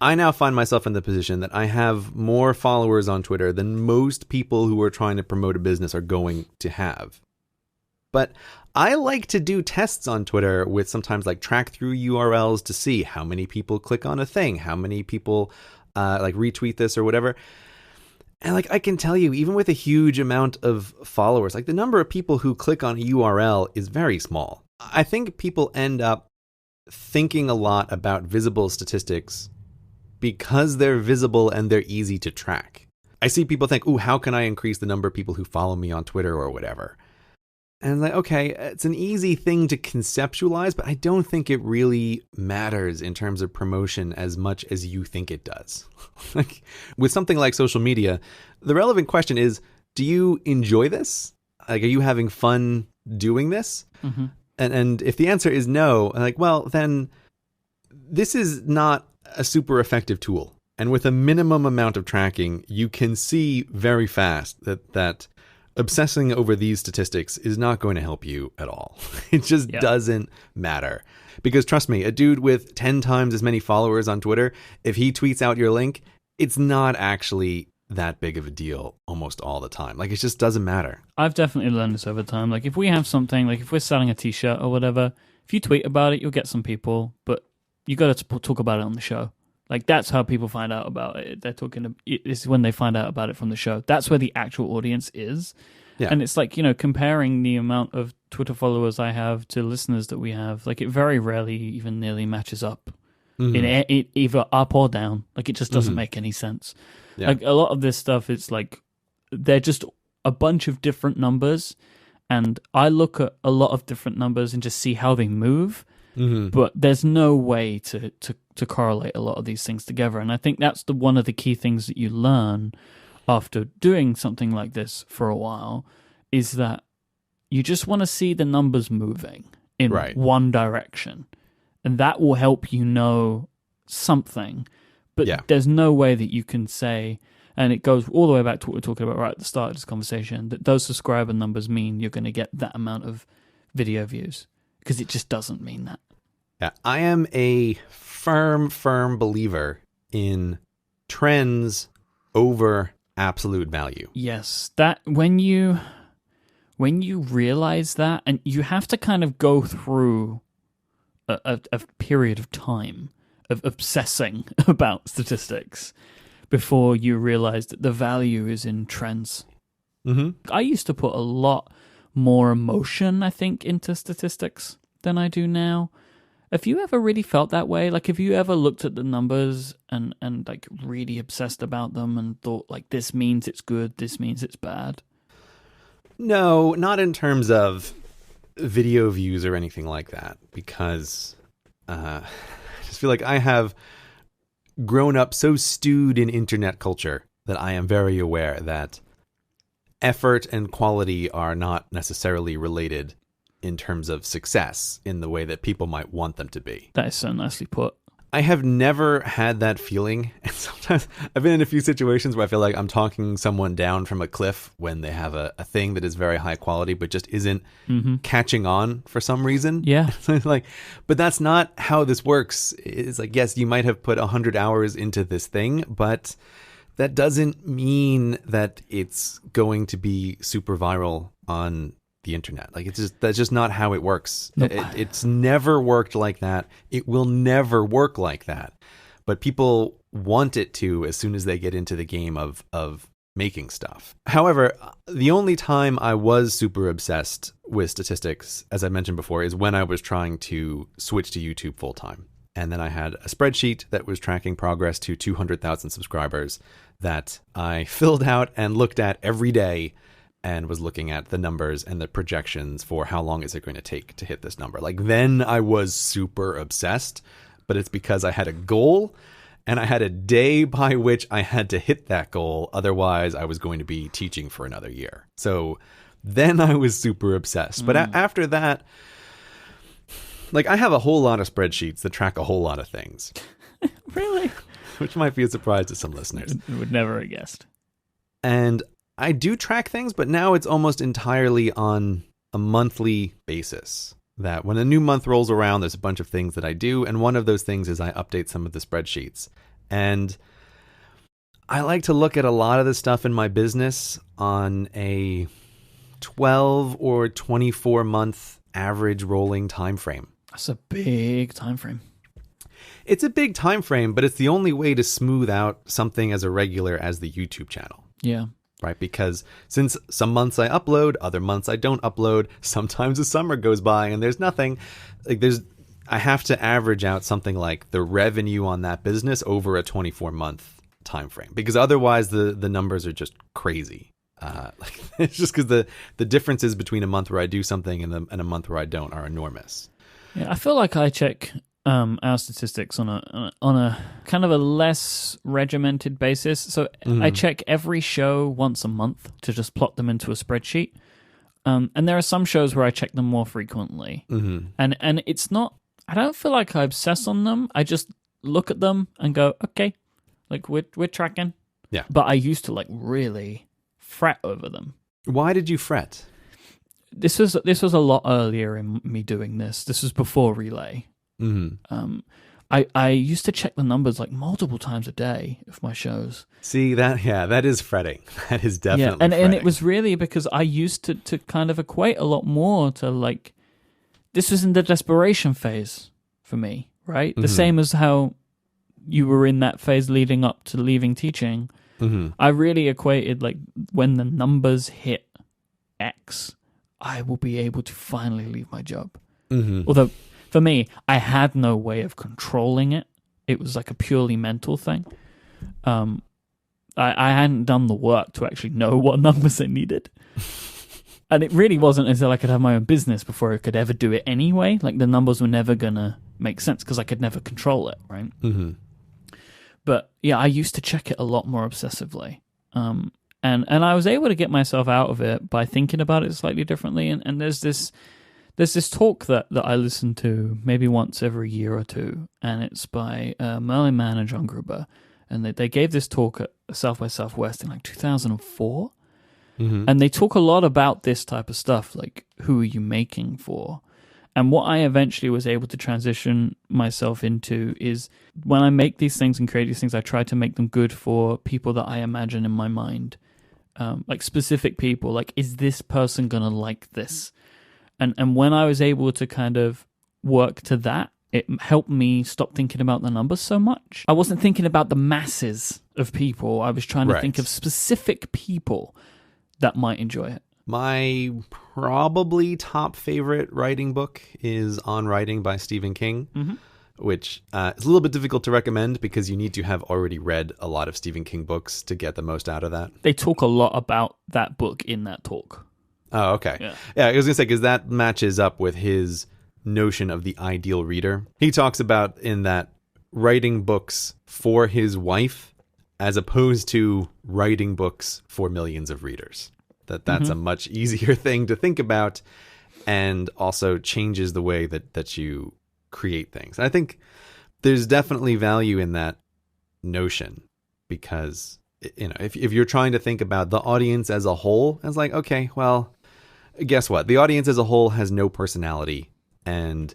I now find myself in the position that I have more followers on Twitter than most people who are trying to promote a business are going to have. But I like to do tests on Twitter with sometimes like track through URLs to see how many people click on a thing, how many people like retweet this or whatever. And like I can tell you, even with a huge amount of followers, like the number of people who click on a URL is very small. I think people end up thinking a lot about visible statistics because they're visible and they're easy to track. I see people think, how can I increase the number of people who follow me on Twitter or whatever? And I'm like, okay, it's an easy thing to conceptualize, but I don't think it really matters in terms of promotion as much as you think it does. Like with something like social media, the relevant question is, do you enjoy this? Like, are you having fun doing this? Mm-hmm. And if the answer is no, I'm like, well, then this is not a super effective tool. And with a minimum amount of tracking, you can see very fast that obsessing over these statistics is not going to help you at all. It just doesn't matter. Because trust me, a dude with 10 times as many followers on Twitter, if he tweets out your link, it's not actually that big of a deal almost all the time. Like, it just doesn't matter. I've definitely learned this over time. Like, if we have something, like if we're selling a t-shirt or whatever, if you tweet about it, you'll get some people, but you got to talk about it on the show. Like, that's how people find out about it. It's when they find out about it from the show. That's where the actual audience is. Yeah. And it's like, comparing the amount of Twitter followers I have to listeners that we have, like, it very rarely even nearly matches up in either up or down. Like, it just doesn't make any sense. Yeah. Like, a lot of this stuff, it's like, they're just a bunch of different numbers. And I look at a lot of different numbers and just see how they move. But there's no way to correlate a lot of these things together. And I think that's one of the key things that you learn after doing something like this for a while, is that you just want to see the numbers moving. in Right. one direction. And that will help you know something. But Yeah. there's no way that you can say, and it goes all the way back to what we we're talking about right at the start of this conversation, that those subscriber numbers mean you're going to get that amount of video views. Because it just doesn't mean that. Yeah. I am a firm believer in trends over absolute value. Yes, that when you realize that, and you have to kind of go through a period of time of obsessing about statistics before you realize that the value is in trends. Mm-hmm. I used to put a lot more emotion, I think, into statistics than I do now. Have you ever really felt that way? Like, have you ever looked at the numbers and like really obsessed about them and thought like, this means it's good, this means it's bad? No, not in terms of video views or anything like that, because I just feel like I have grown up so stewed in internet culture that I am very aware that effort and quality are not necessarily related in terms of success in the way that people might want them to be. That is so nicely put. I have never had that feeling. And sometimes I've been in a few situations where I feel like I'm talking someone down from a cliff when they have a thing that is very high quality, but just isn't catching on for some reason. Yeah. So it's like, but that's not how this works. It's like, yes, you might have put 100 hours into this thing, but that doesn't mean that it's going to be super viral on the internet. Like, that's just not how it works. Nope. It's never worked like that. It will never work like that. But people want it to as soon as they get into the game of making stuff. However, the only time I was super obsessed with statistics, as I mentioned before, is when I was trying to switch to YouTube full time. And then I had a spreadsheet that was tracking progress to 200,000 subscribers that I filled out and looked at every day, and was looking at the numbers and the projections for how long is it going to take to hit this number. Like, then I was super obsessed, but it's because I had a goal and I had a day by which I had to hit that goal. Otherwise, I was going to be teaching for another year. So then I was super obsessed. But after that, like, I have a whole lot of spreadsheets that track a whole lot of things. Really? Which might be a surprise to some listeners. I would never have guessed. And I do track things, but now it's almost entirely on a monthly basis. That when a new month rolls around, there's a bunch of things that I do. And one of those things is I update some of the spreadsheets. And I like to look at a lot of the stuff in my business on a 12 or 24 month average rolling time frame. That's a big time frame. It's a big time frame, but it's the only way to smooth out something as irregular as the YouTube channel. Yeah. Right, because since some months I upload, other months I don't upload, sometimes a summer goes by and there's nothing. Like, I have to average out something like the revenue on that business over a 24-month time frame, because otherwise the numbers are just crazy. It's just because the differences between a month where I do something and a month where I don't are enormous. Yeah, I feel like I check our statistics on a kind of a less regimented basis. So I check every show once a month to just plot them into a spreadsheet. And there are some shows where I check them more frequently. And it's not, I don't feel like I obsess on them. I just look at them and go, okay, like we're tracking. Yeah. But I used to like really fret over them. Why did you fret? This was a lot earlier in me doing this. This was before Relay. I used to check the numbers like multiple times a day of my shows. See, that is fretting. That is definitely fretting. And it was really because I used to kind of equate a lot more to like, this was in the desperation phase for me, right? The same as how you were in that phase leading up to leaving teaching. I really equated like, when the numbers hit X, I will be able to finally leave my job. Although, for me, I had no way of controlling it. It was like a purely mental thing. I hadn't done the work to actually know what numbers I needed. And it really wasn't until I could have my own business before I could ever do it anyway. Like, the numbers were never going to make sense because I could never control it, right? But yeah, I used to check it a lot more obsessively. And I was able to get myself out of it by thinking about it slightly differently. And there's There's this talk that I listen to maybe once every year or two, and it's by Merlin Mann and John Gruber. And they gave this talk at South by Southwest in like 2004. Mm-hmm. And they talk a lot about this type of stuff, like who are you making for? And what I eventually was able to transition myself into is when I make these things and create these things, I try to make them good for people that I imagine in my mind. Like specific people, like, is this person going to like this? And when I was able to kind of work to that, it helped me stop thinking about the numbers so much. I wasn't thinking about the masses of people. I was trying to think of specific people that might enjoy it. My probably top favorite writing book is On Writing by Stephen King, which is a little bit difficult to recommend because you need to have already read a lot of Stephen King books to get the most out of that. They talk a lot about that book in that talk. Oh, okay. Yeah, I was going to say, because that matches up with his notion of the ideal reader. He talks about in that writing books for his wife as opposed to writing books for millions of readers. That's a much easier thing to think about, and also changes the way that you create things. I think there's definitely value in that notion, because if you're trying to think about the audience as a whole, it's like, okay, well, guess what? The audience as a whole has no personality. And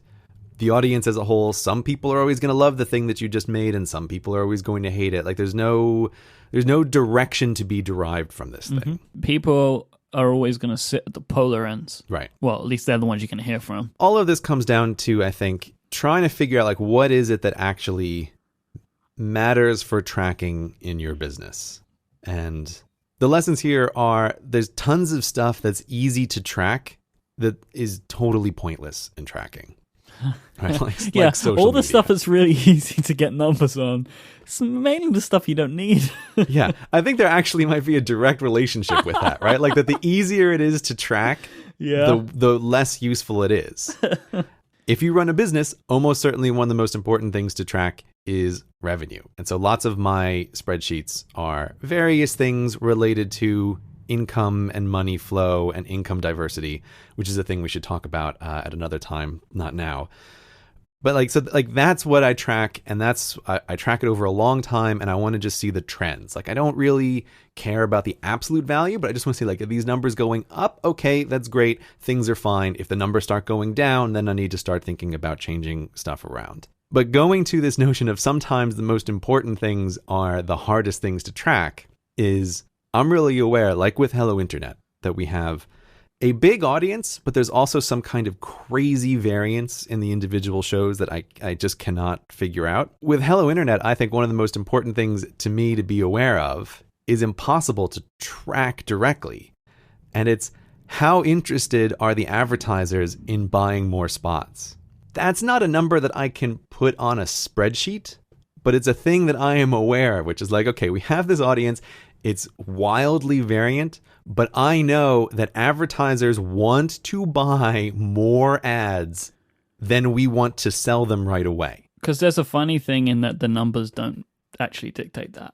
the audience as a whole, some people are always going to love the thing that you just made, and some people are always going to hate it. Like there's no direction to be derived from this thing. People are always going to sit at the polar ends. Right. Well, at least they're the ones you can hear from. All of this comes down to, I think, trying to figure out like what is it that actually matters for tracking in your business. And the lessons here are there's tons of stuff that's easy to track that is totally pointless in tracking. Right? Like social all the media. stuff that's really easy to get numbers on. It's mainly the stuff you don't need. Yeah, I think there actually might be a direct relationship with that, right? Like that the easier it is to track, the less useful it is. If you run a business, almost certainly one of the most important things to track is revenue. And so lots of my spreadsheets are various things related to income and money flow and income diversity, which is a thing we should talk about at another time, not now. But that's what I track, and I track it over a long time, and I want to just see the trends. Like I don't really care about the absolute value, but I just want to see, like, are these numbers going up? Okay, that's great. Things are fine. If the numbers start going down, then I need to start thinking about changing stuff around. But going to this notion of sometimes the most important things are the hardest things to track is I'm really aware, like with Hello Internet, that we have a big audience, but there's also some kind of crazy variance in the individual shows that I just cannot figure out. With Hello Internet, I think one of the most important things to me to be aware of is impossible to track directly. And it's how interested are the advertisers in buying more spots? That's not a number that I can put on a spreadsheet, but it's a thing that I am aware of, which is like, okay, we have this audience. It's wildly variant, but I know that advertisers want to buy more ads than we want to sell them right away. Because there's a funny thing in that the numbers don't actually dictate that.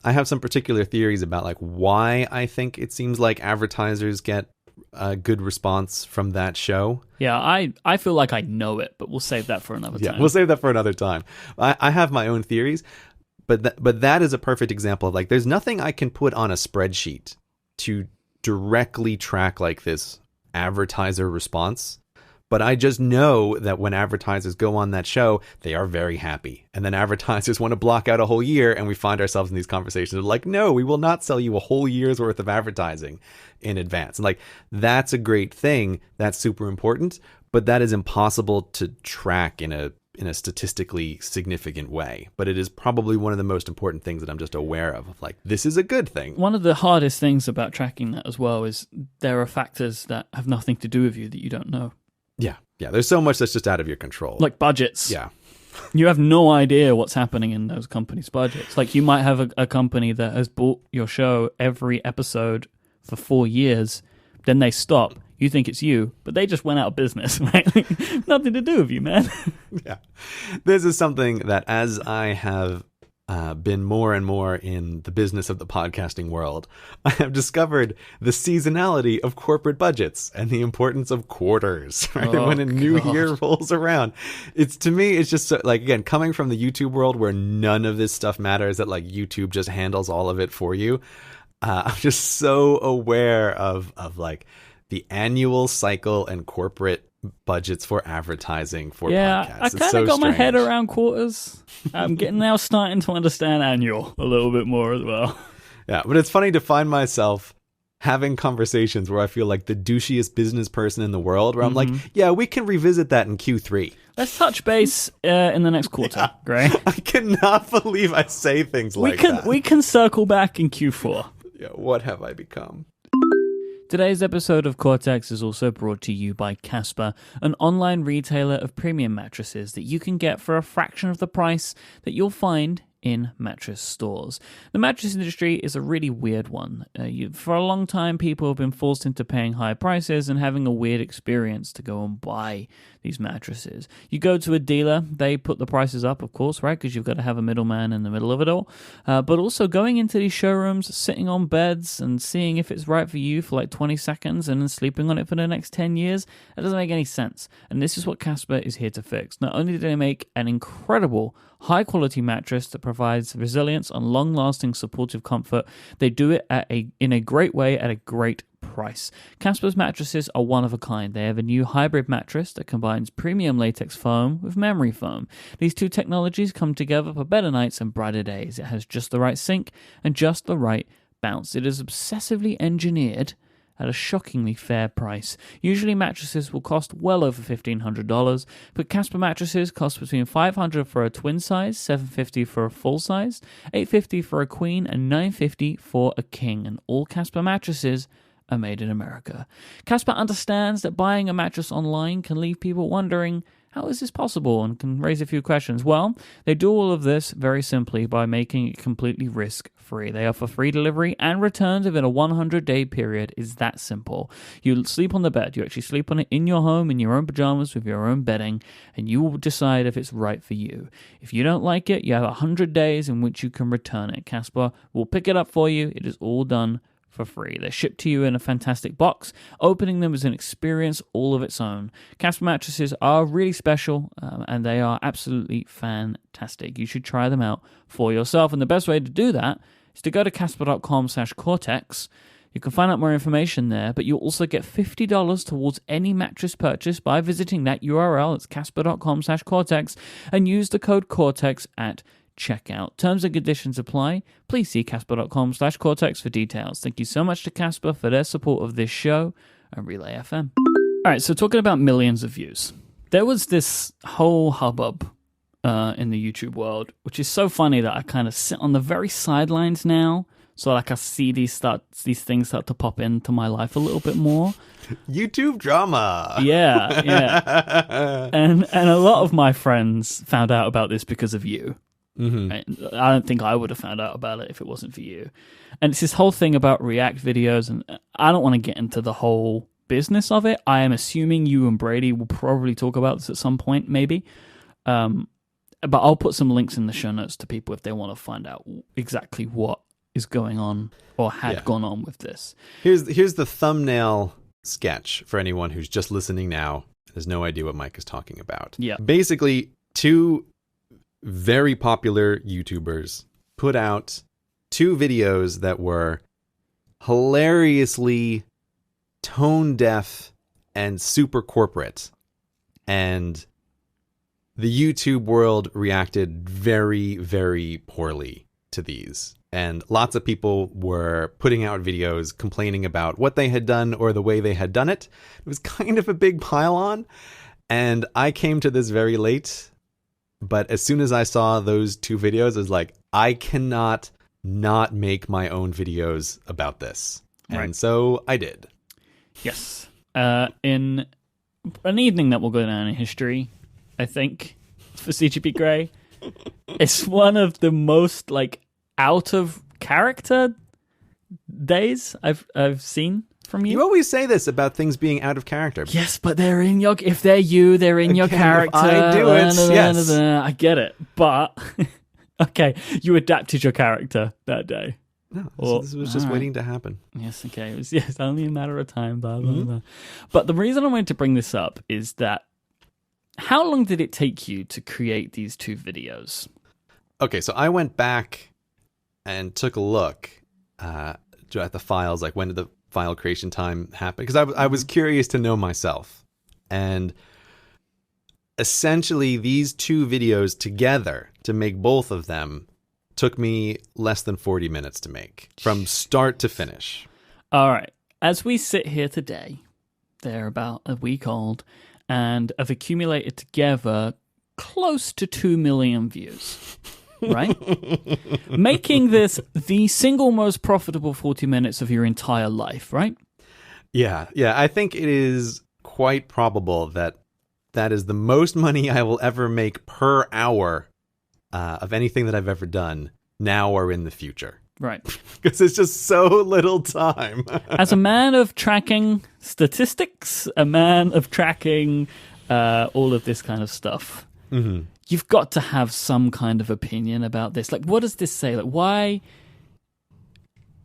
I have some particular theories about like why I think it seems like advertisers get a good response from that show. Yeah, I feel like I know it, but we'll save that for another time. Yeah, we'll save that for another time. I have my own theories. But that is a perfect example of like, there's nothing I can put on a spreadsheet to directly track like this advertiser response. But I just know that when advertisers go on that show, they are very happy. And then advertisers want to block out a whole year, and we find ourselves in these conversations of like, no, we will not sell you a whole year's worth of advertising in advance. And like, that's a great thing. That's super important. But that is impossible to track in a statistically significant way. But it is probably one of the most important things that I'm just aware of like, this is a good thing. One of the hardest things about tracking that as well is there are factors that have nothing to do with you that you don't know. Yeah. There's so much that's just out of your control. Like budgets. Yeah. You have no idea what's happening in those companies' budgets. Like you might have a company that has bought your show every episode for 4 years, then they stop. You think it's you, but they just went out of business, right? Like, nothing to do with you, man. Yeah. This is something that as I have been more and more in the business of the podcasting world, I have discovered the seasonality of corporate budgets and the importance of quarters, right? When a new year rolls around. To me, it's just so, like, again, coming from the YouTube world where none of this stuff matters, that like YouTube just handles all of it for you. I'm just so aware of like the annual cycle and corporate budgets for advertising for podcasts. I kind of got my head around quarters. I'm now starting to understand annual a little bit more as well. Yeah, but it's funny to find myself having conversations where I feel like the douchiest business person in the world, where I'm like, yeah, we can revisit that in Q3. Let's touch base in the next quarter, right? I cannot believe I say things like that. We can circle back in Q4. Yeah, what have I become? Today's episode of Cortex is also brought to you by Casper, an online retailer of premium mattresses that you can get for a fraction of the price that you'll find in mattress stores. The mattress industry is a really weird one. For a long time, people have been forced into paying high prices and having a weird experience to go and buy these mattresses. You go to a dealer, they put the prices up, of course, right? Because you've got to have a middleman in the middle of it all. But also going into these showrooms, sitting on beds and seeing if it's right for you for like 20 seconds and then sleeping on it for the next 10 years, that doesn't make any sense. And this is what Casper is here to fix. Not only do they make an incredible high-quality mattress that provides resilience and long-lasting supportive comfort, they do it in a great way at a great price. Casper's mattresses are one of a kind. They have a new hybrid mattress that combines premium latex foam with memory foam. These two technologies come together for better nights and brighter days. It has just the right sink and just the right bounce. It is obsessively engineered at a shockingly fair price. Usually mattresses will cost well over $1,500, but Casper mattresses cost between $500 for a twin size, $750 for a full size, $850 for a queen, and $950 for a king. And all Casper mattresses are made in America. Casper understands that buying a mattress online can leave people wondering, how is this possible? And can raise a few questions. Well, they do all of this very simply by making it completely risk-free. They offer free delivery and returns within a 100-day period. It's that simple. You sleep on the bed. You actually sleep on it in your home, in your own pajamas, with your own bedding, and you will decide if it's right for you. If you don't like it, you have 100 days in which you can return it. Casper will pick it up for you. It is all done for free. They're shipped to you in a fantastic box. Opening them is an experience all of its own. Casper mattresses are really special and they are absolutely fantastic. You should try them out for yourself. And the best way to do that is to go to casper.com/cortex. You can find out more information there, but you'll also get $50 towards any mattress purchase by visiting that URL. It's casper.com/cortex and use the code Cortex at checkout. Terms and conditions apply. Please see casper.com/cortex for details. Thank you so much to Casper for their support of this show and Relay FM. All right, so talking about millions of views, there was this whole hubbub in the YouTube world, which is so funny that I kind of sit on the very sidelines now. So like I see these things start to pop into my life a little bit more. YouTube drama. Yeah. And a lot of my friends found out about this because of you. Mm-hmm. I don't think I would have found out about it if it wasn't for you. And it's this whole thing about React videos, and I don't want to get into the whole business of it. I am assuming you and Brady will probably talk about this at some point, maybe. But I'll put some links in the show notes to people if they want to find out exactly what is going on or had gone on with this. Here's the thumbnail sketch for anyone who's just listening now. Has no idea what Mike is talking about. Yeah. Basically, two very popular YouTubers put out two videos that were hilariously tone deaf and super corporate. And the YouTube world reacted very, very poorly to these. And lots of people were putting out videos complaining about what they had done or the way they had done it. It was kind of a big pile-on. And I came to this very late. But as soon as I saw those two videos, I was like, I cannot not make my own videos about this. Right. And so I did. Yes. In an evening that will go down in history, I think, for CGP Grey, it's one of the most, like, out of character days I've seen from you. You always say this about things being out of character. Yes, but they're in your... If they're you, they're in your character. If I do it, yes. I get it. But Okay, you adapted your character that day. No, Or- this was just all right. waiting to happen. Yes, okay. It was only a matter of time, blah, blah, blah. But the reason I wanted to bring this up is that how long did it take you to create these 2 videos? Okay, so I went back and took a look at the files, like when did the file creation time happen? Because I was curious to know myself. And essentially these 2 videos together, to make both of them, took me less than 40 minutes to make, from start to finish. All right. As we sit here today, they're about a week old and have accumulated together close to 2 million views, right? Making this the single most profitable 40 minutes of your entire life, right? Yeah. I think it is quite probable that is the most money I will ever make per hour of anything that I've ever done, now or in the future. Right. Because it's just so little time. As a man of tracking statistics, a man of tracking all of this kind of stuff, you've got to have some kind of opinion about this. Like, what does this say? Like, why?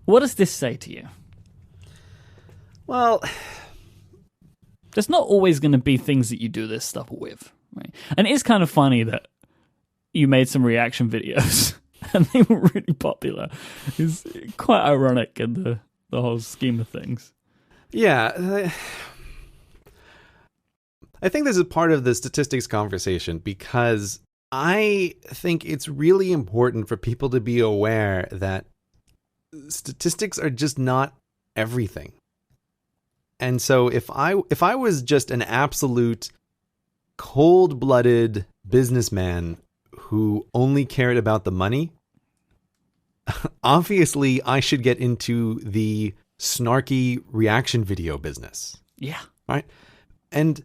What does this say to you? Well, there's not always going to be things that you do this stuff with, right? And it is kind of funny that you made some reaction videos and they were really popular. It's quite ironic in the whole scheme of things. Yeah. I think this is part of the statistics conversation, because I think it's really important for people to be aware that statistics are just not everything. And so if I was just an absolute cold-blooded businessman who only cared about the money, obviously I should get into the snarky reaction video business. Yeah. Right? And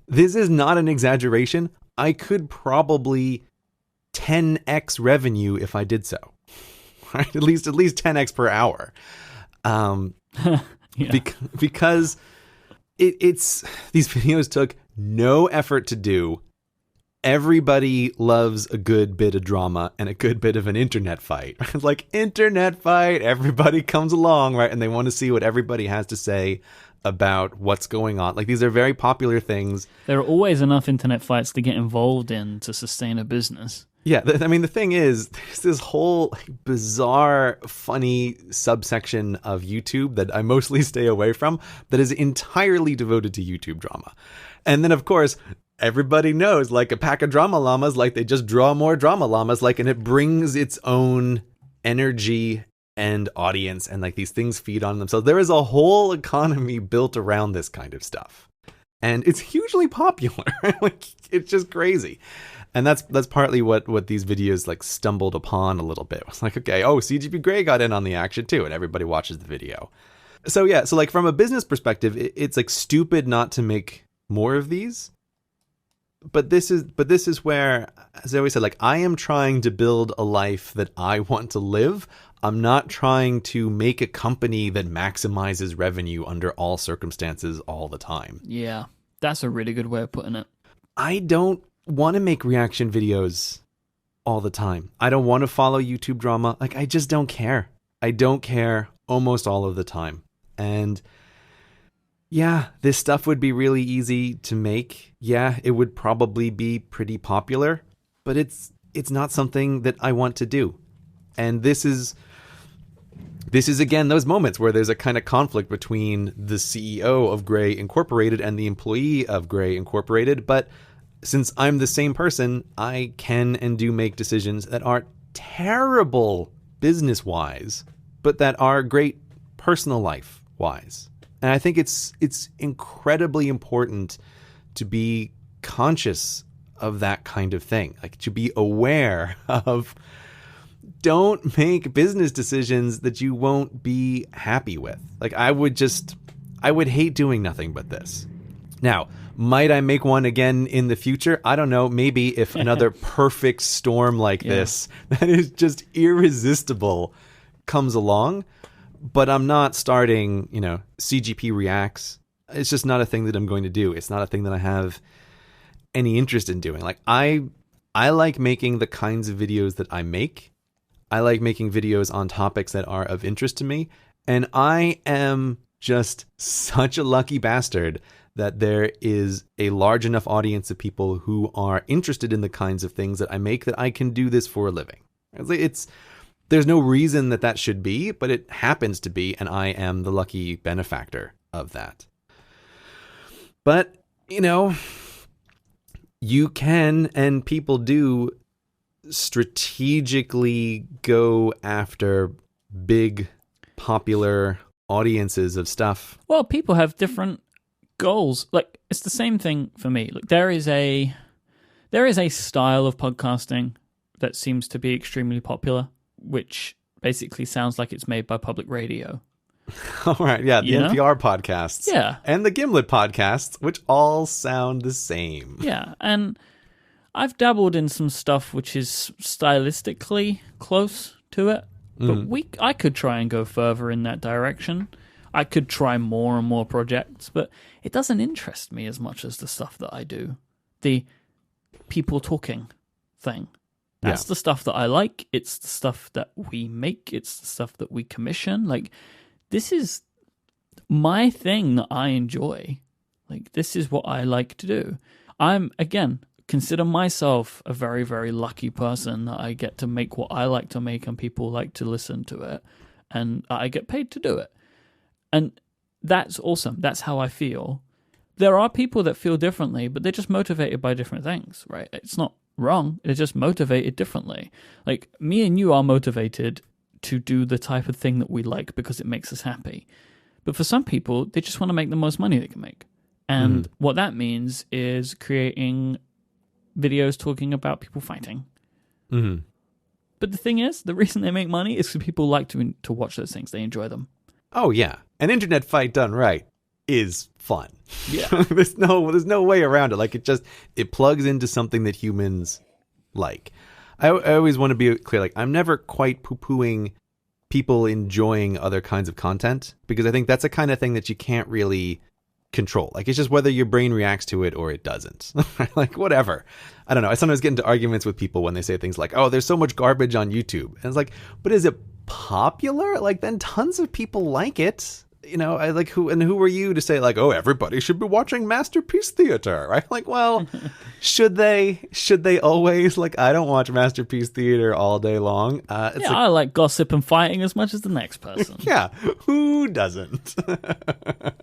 this is not an exaggeration. I could probably 10x revenue if I did so. Right? At least 10x per hour. Yeah. Because it's these videos took no effort to do. Everybody loves a good bit of drama and a good bit of an internet fight. Like, internet fight, everybody comes along, right? And they want to see what everybody has to say about what's going on. Like, these are very popular things. There are always enough internet fights to get involved in to sustain a business. Yeah, I mean, the thing is, there's this whole bizarre, funny subsection of YouTube that I mostly stay away from that is entirely devoted to YouTube drama. And then, of course, everybody knows, like, a pack of drama llamas, like, they just draw more drama llamas, like, and it brings its own energy and audience, and, like, these things feed on them. So there is a whole economy built around this kind of stuff. And it's hugely popular. Like, it's just crazy. And that's partly what these videos, like, stumbled upon a little bit. It was like, okay, CGP Grey got in on the action too, and everybody watches the video. So yeah, so, like, from a business perspective, it's like stupid not to make more of these. But this is where, as I always said, like, I am trying to build a life that I want to live. I'm not trying to make a company that maximizes revenue under all circumstances all the time. Yeah, that's a really good way of putting it. I don't want to make reaction videos all the time. I don't want to follow YouTube drama. Like, I just don't care. I don't care almost all of the time. And yeah, this stuff would be really easy to make. Yeah, it would probably be pretty popular, but it's not something that I want to do. And this is again those moments where there's a kind of conflict between the CEO of Grey Incorporated and the employee of Grey Incorporated, but since I'm the same person, I can and do make decisions that are terrible business-wise, but that are great personal life-wise. And I think it's incredibly important to be conscious of that kind of thing, like to be aware of, don't make business decisions that you won't be happy with. Like, I would hate doing nothing but this. Now, might I make one again in the future? I don't know. Maybe if another perfect storm like this that is just irresistible comes along. But I'm not starting, CGP Reacts. It's just not a thing that I'm going to do. It's not a thing that I have any interest in doing. Like, I I like making the kinds of videos that I make. I like making videos on topics that are of interest to me. And I am just such a lucky bastard that there is a large enough audience of people who are interested in the kinds of things that I make that I can do this for a living. There's no reason that should be, but it happens to be, and I am the lucky benefactor of that. But, you can, and people do, strategically go after big, popular audiences of stuff. Well, people have different goals. Like, it's the same thing for me. Like, there is a style of podcasting that seems to be extremely popular, which basically sounds like it's made by public radio. All right, yeah, the NPR podcasts. Yeah. And the Gimlet podcasts, which all sound the same. Yeah, and I've dabbled in some stuff which is stylistically close to it, but I could try and go further in that direction. I could try more and more projects, but it doesn't interest me as much as the stuff that I do. The people talking thing. That's the stuff that I like. It's the stuff that we make. It's the stuff that we commission. Like, this is my thing that I enjoy. Like, this is what I like to do. Consider myself a very, very lucky person that I get to make what I like to make and people like to listen to it. And I get paid to do it. And that's awesome. That's how I feel. There are people that feel differently, but they're just motivated by different things, right? It's not wrong. They're just motivated differently. Like, me and you are motivated to do the type of thing that we like because it makes us happy. But for some people, they just want to make the most money they can make. And what that means is creating videos talking about people fighting. Mm-hmm. But the thing is, the reason they make money is because people like to watch those things. They enjoy them. Oh, yeah. An internet fight done right is fun. Yeah. There's no way around it. Like, it plugs into something that humans like. I always want to be clear. Like, I'm never quite poo-pooing people enjoying other kinds of content, because I think that's a kind of thing that you can't really control. Like, it's just whether your brain reacts to it or it doesn't. Like, whatever. I don't know. I sometimes get into arguments with people when they say things like, oh, there's so much garbage on YouTube. And it's like, but is it popular? Like, then tons of people like it. I like, who are you to say, like, oh, everybody should be watching Masterpiece Theater, right? Like, well, should they always? Like, I don't watch Masterpiece Theater all day long. I like gossip and fighting as much as the next person. Yeah, who doesn't?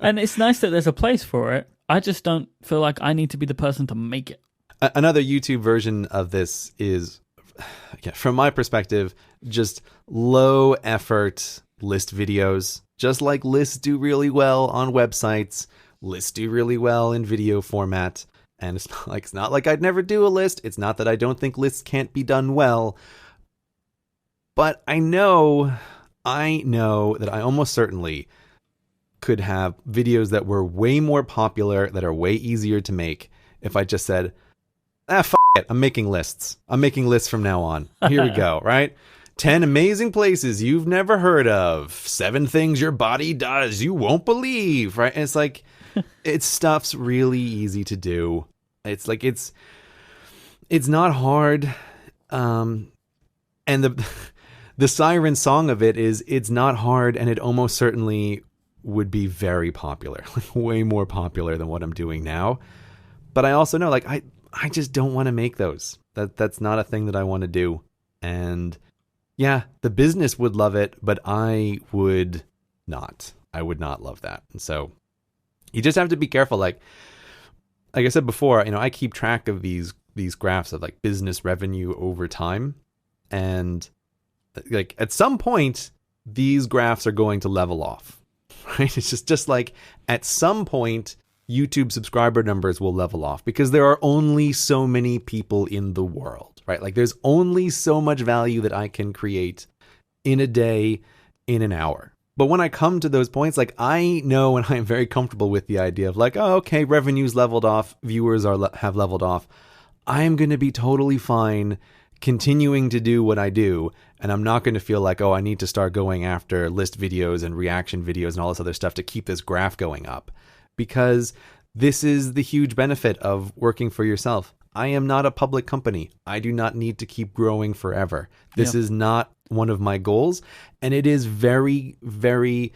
And it's nice that there's a place for it. I just don't feel like I need to be the person to make it. Another YouTube version of this is, from my perspective, just low effort list videos. Just like lists do really well on websites, lists do really well in video format. And it's not like I'd never do a list. It's not that I don't think lists can't be done well. But I know that I almost certainly could have videos that were way more popular, that are way easier to make, if I just said, f it, I'm making lists. I'm making lists from now on. Here we go, right? 10 amazing places you've never heard of. 7 things your body does you won't believe, right? And it's like, stuff's really easy to do. It's like, it's not hard. And the siren song of it is, it's not hard, and it almost certainly would be very popular, like way more popular than what I'm doing now. But I also know, like, I just don't want to make those. That's not a thing that I want to do. And yeah, the business would love it, but I would not. I would not love that. And so you just have to be careful. Like I said before, I keep track of these graphs of like business revenue over time. And like at some point, these graphs are going to level off, right? It's just like at some point, YouTube subscriber numbers will level off because there are only so many people in the world, right? Like there's only so much value that I can create in a day, in an hour. But when I come to those points, like I know and I'm very comfortable with the idea of like, oh, okay, revenue's leveled off, viewers have leveled off. I'm going to be totally fine continuing to do what I do. And I'm not going to feel like, oh, I need to start going after list videos and reaction videos and all this other stuff to keep this graph going up. Because this is the huge benefit of working for yourself. I am not a public company. I do not need to keep growing forever. This is not one of my goals. And it is very, very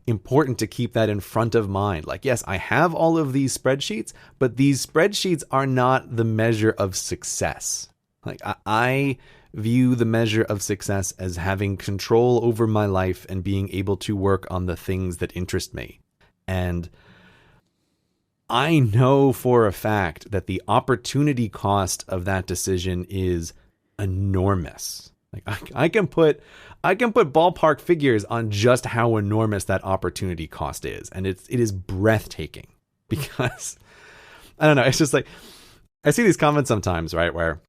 important to keep that in front of mind. Like, yes, I have all of these spreadsheets, but these spreadsheets are not the measure of success. Like, I view the measure of success as having control over my life and being able to work on the things that interest me. And I know for a fact that the opportunity cost of that decision is enormous. Like, I can put ballpark figures on just how enormous that opportunity cost is, and it is breathtaking. Because I don't know, it's just like I see these comments sometimes, right, where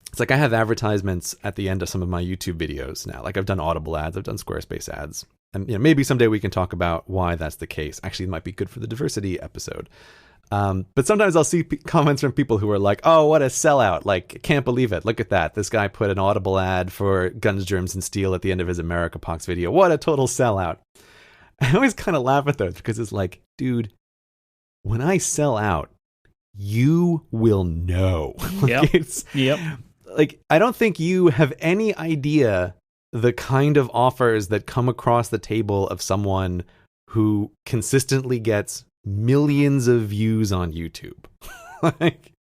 it's like I have advertisements at the end of some of my YouTube videos now. Like, I've done Audible ads, I've done Squarespace ads. And maybe someday we can talk about why that's the case. Actually, it might be good for the diversity episode. But sometimes I'll see comments from people who are like, oh, what a sellout. Like, can't believe it. Look at that. This guy put an Audible ad for Guns, Germs, and Steel at the end of his America Pox video. What a total sellout. I always kind of laugh at those because it's like, dude, when I sell out, you will know. Yep. Like, I don't think you have any idea the kind of offers that come across the table of someone who consistently gets millions of views on YouTube. Like,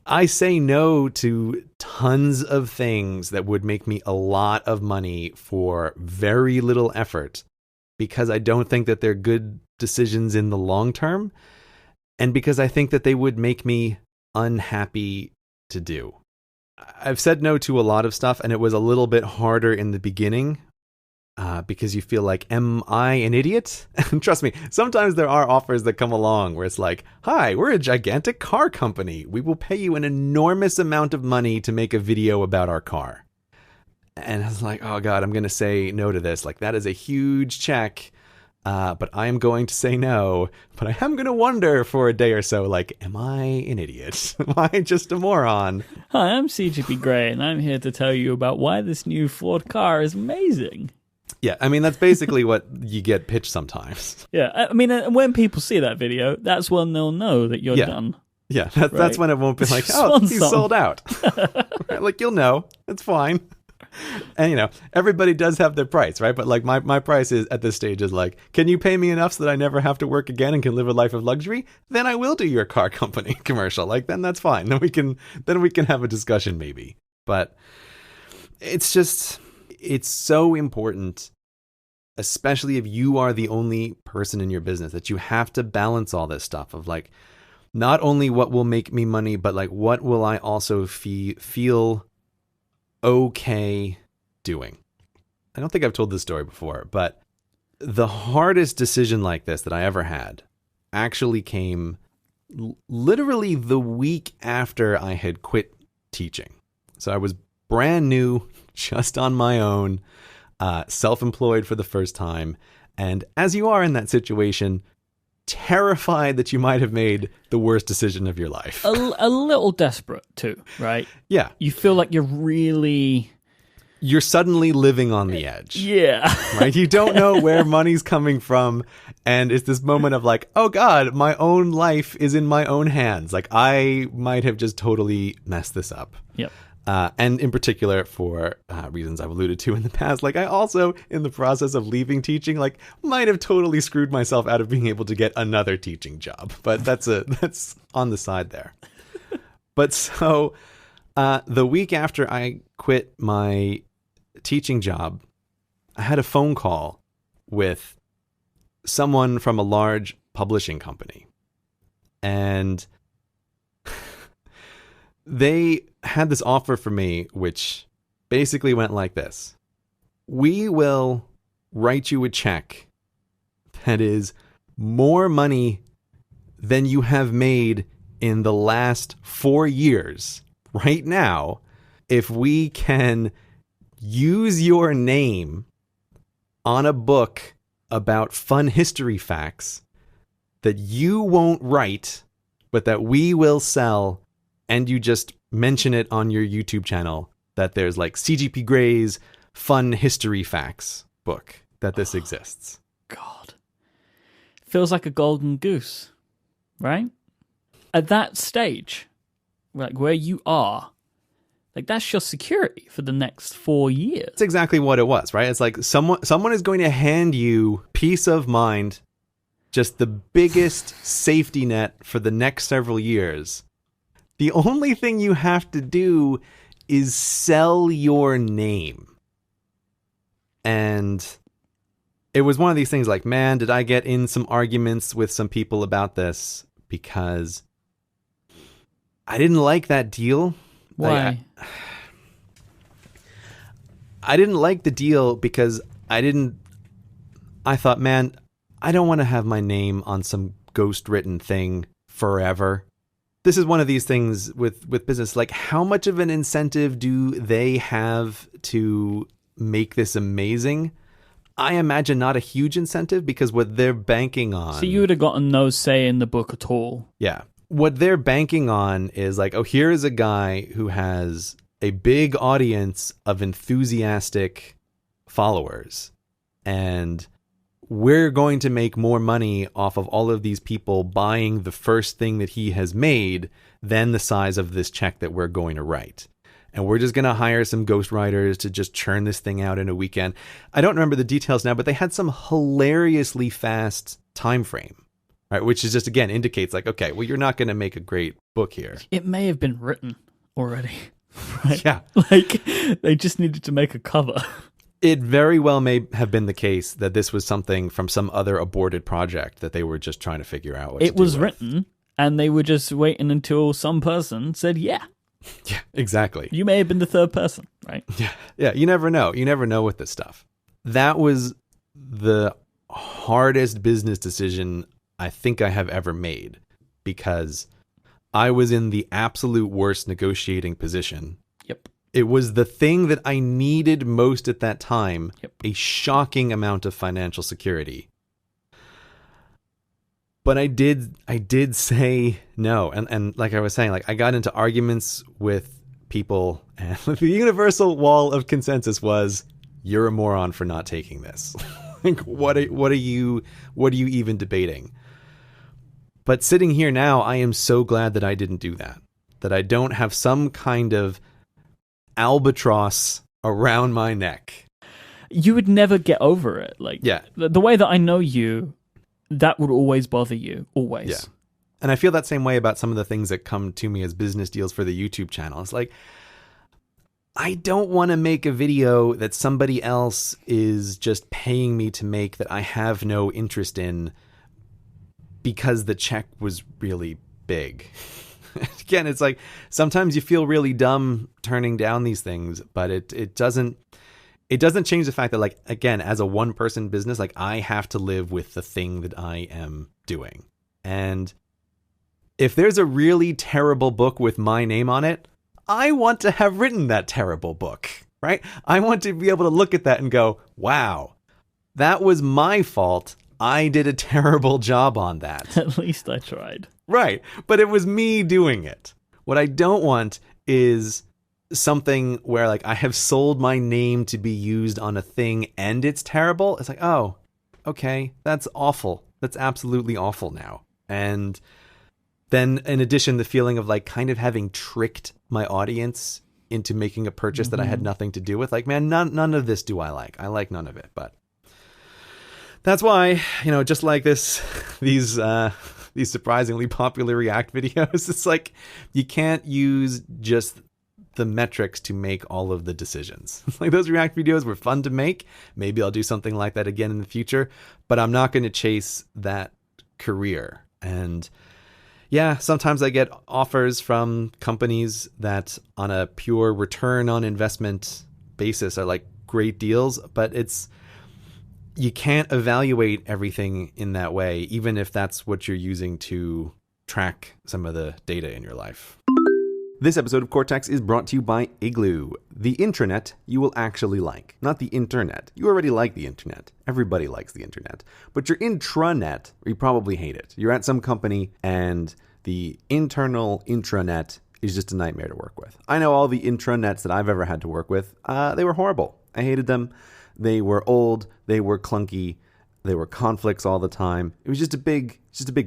I say no to tons of things that would make me a lot of money for very little effort because I don't think that they're good decisions in the long term, and because I think that they would make me unhappy to do. I've said no to a lot of stuff, and it was a little bit harder in the beginning because you feel like, am I an idiot? And trust me, sometimes there are offers that come along where it's like, hi, we're a gigantic car company. We will pay you an enormous amount of money to make a video about our car. And I was like, oh God, I'm going to say no to this. Like, that is a huge check. But I am going to say no. But I am going to wonder for a day or so, like, am I an idiot? Am I just a moron? Hi, I'm CGP Grey, and I'm here to tell you about why this new Ford car is amazing. Yeah, I mean, that's basically what you get pitched sometimes. Yeah, I mean, when people see that video, that's when they'll know that you're done. Yeah, that's when it won't be like, oh, he's sold out. Like, you'll know. It's fine. And, everybody does have their price, right? But like my price is at this stage is like, can you pay me enough so that I never have to work again and can live a life of luxury? Then I will do your car company commercial. Like, then that's fine. Then we can have a discussion maybe. But it's so important, especially if you are the only person in your business, that you have to balance all this stuff of like, not only what will make me money, but like, what will I also feel okay doing. I don't think I've told this story before, but the hardest decision like this that I ever had actually came literally the week after I had quit teaching. So I was brand new, just on my own, self-employed for the first time. And as you are in that situation, terrified that you might have made the worst decision of your life. A little desperate too, right? Yeah. You feel like you're suddenly living on the edge. Yeah. Right? You don't know where money's coming from. And it's this moment of like, oh God, my own life is in my own hands. Like, I might have just totally messed this up. Yep. And in particular for reasons I've alluded to in the past, like I also, in the process of leaving teaching, like might have totally screwed myself out of being able to get another teaching job. But that's on the side there. But so the week after I quit my teaching job, I had a phone call with someone from a large publishing company. And they had this offer for me, which basically went like this. We will write you a check that is more money than you have made in the last 4 years right now if we can use your name on a book about fun history facts that you won't write, but that we will sell, and you just mention it on your YouTube channel that there's like CGP Grey's Fun History Facts book, that this exists. God. Feels like a golden goose, right? At that stage, like where you are, like that's your security for the next 4 years. That's exactly what it was, right? It's like someone is going to hand you peace of mind, just the biggest safety net for the next several years. The only thing you have to do is sell your name. And it was one of these things like, man, did I get in some arguments with some people about this because I didn't like that deal. Why? I didn't like the deal because I thought, man, I don't want to have my name on some ghost written thing forever. This is one of these things with business. Like, how much of an incentive do they have to make this amazing? I imagine not a huge incentive, because what they're banking on... So you would have gotten no say in the book at all. Yeah. What they're banking on is like, oh, here is a guy who has a big audience of enthusiastic followers, and we're going to make more money off of all of these people buying the first thing that he has made than the size of this check that we're going to write. And we're just going to hire some ghostwriters to just churn this thing out in a weekend. I don't remember the details now, but they had some hilariously fast time frame, right? Which is just, again, indicates like, okay, well, you're not going to make a great book here. It may have been written already. Right? Yeah. Like, they just needed to make a cover. It very well may have been the case that this was something from some other aborted project that they were just trying to figure out what to do. It was with. written, and they were just waiting until some person said, yeah. Yeah, exactly. You may have been the third person, right? Yeah. You never know. You never know with this stuff. That was the hardest business decision I think I have ever made, because I was in the absolute worst negotiating position. Yep. It was the thing that I needed most at that time. Yep. A shocking amount of financial security. But I did say no. And like I was saying, like I got into arguments with people, and the universal wall of consensus was, you're a moron for not taking this. Like, what are you even debating? But sitting here now, I am so glad that I didn't do that. That I don't have some kind of albatross around my neck. You would never get over it. Like, yeah. The way that I know you, that would always bother you. Always. Yeah. And I feel that same way about some of the things that come to me as business deals for the YouTube channel. It's like, I don't want to make a video that somebody else is just paying me to make that I have no interest in because the check was really big. Again, it's like sometimes you feel really dumb turning down these things, but it doesn't change the fact that, like, again, as a one person business, like I have to live with the thing that I am doing. And if there's a really terrible book with my name on it, I want to have written that terrible book, right? I want to be able to look at that and go, wow, that was my fault. I did a terrible job on that. At least I tried. Right. But it was me doing it. What I don't want is something where, like, I have sold my name to be used on a thing and it's terrible. It's like, oh, okay, that's awful. That's absolutely awful now. And then in addition, the feeling of like kind of having tricked my audience into making a purchase that I had nothing to do with. Like, man, none of this do I like. I like none of it. But that's why, just like these surprisingly popular React videos, it's like you can't use just the metrics to make all of the decisions. Like, those React videos were fun to make. Maybe I'll do something like that again in the future, but I'm not going to chase that career. And yeah, sometimes I get offers from companies that on a pure return on investment basis are like great deals, but you can't evaluate everything in that way, even if that's what you're using to track some of the data in your life. This episode of Cortex is brought to you by Igloo, the intranet you will actually like. Not the internet. You already like the internet. Everybody likes the internet. But your intranet, you probably hate it. You're at some company and the internal intranet is just a nightmare to work with. I know all the intranets that I've ever had to work with. They were horrible. I hated them. They were old. They were clunky. There were conflicts all the time. It was just a big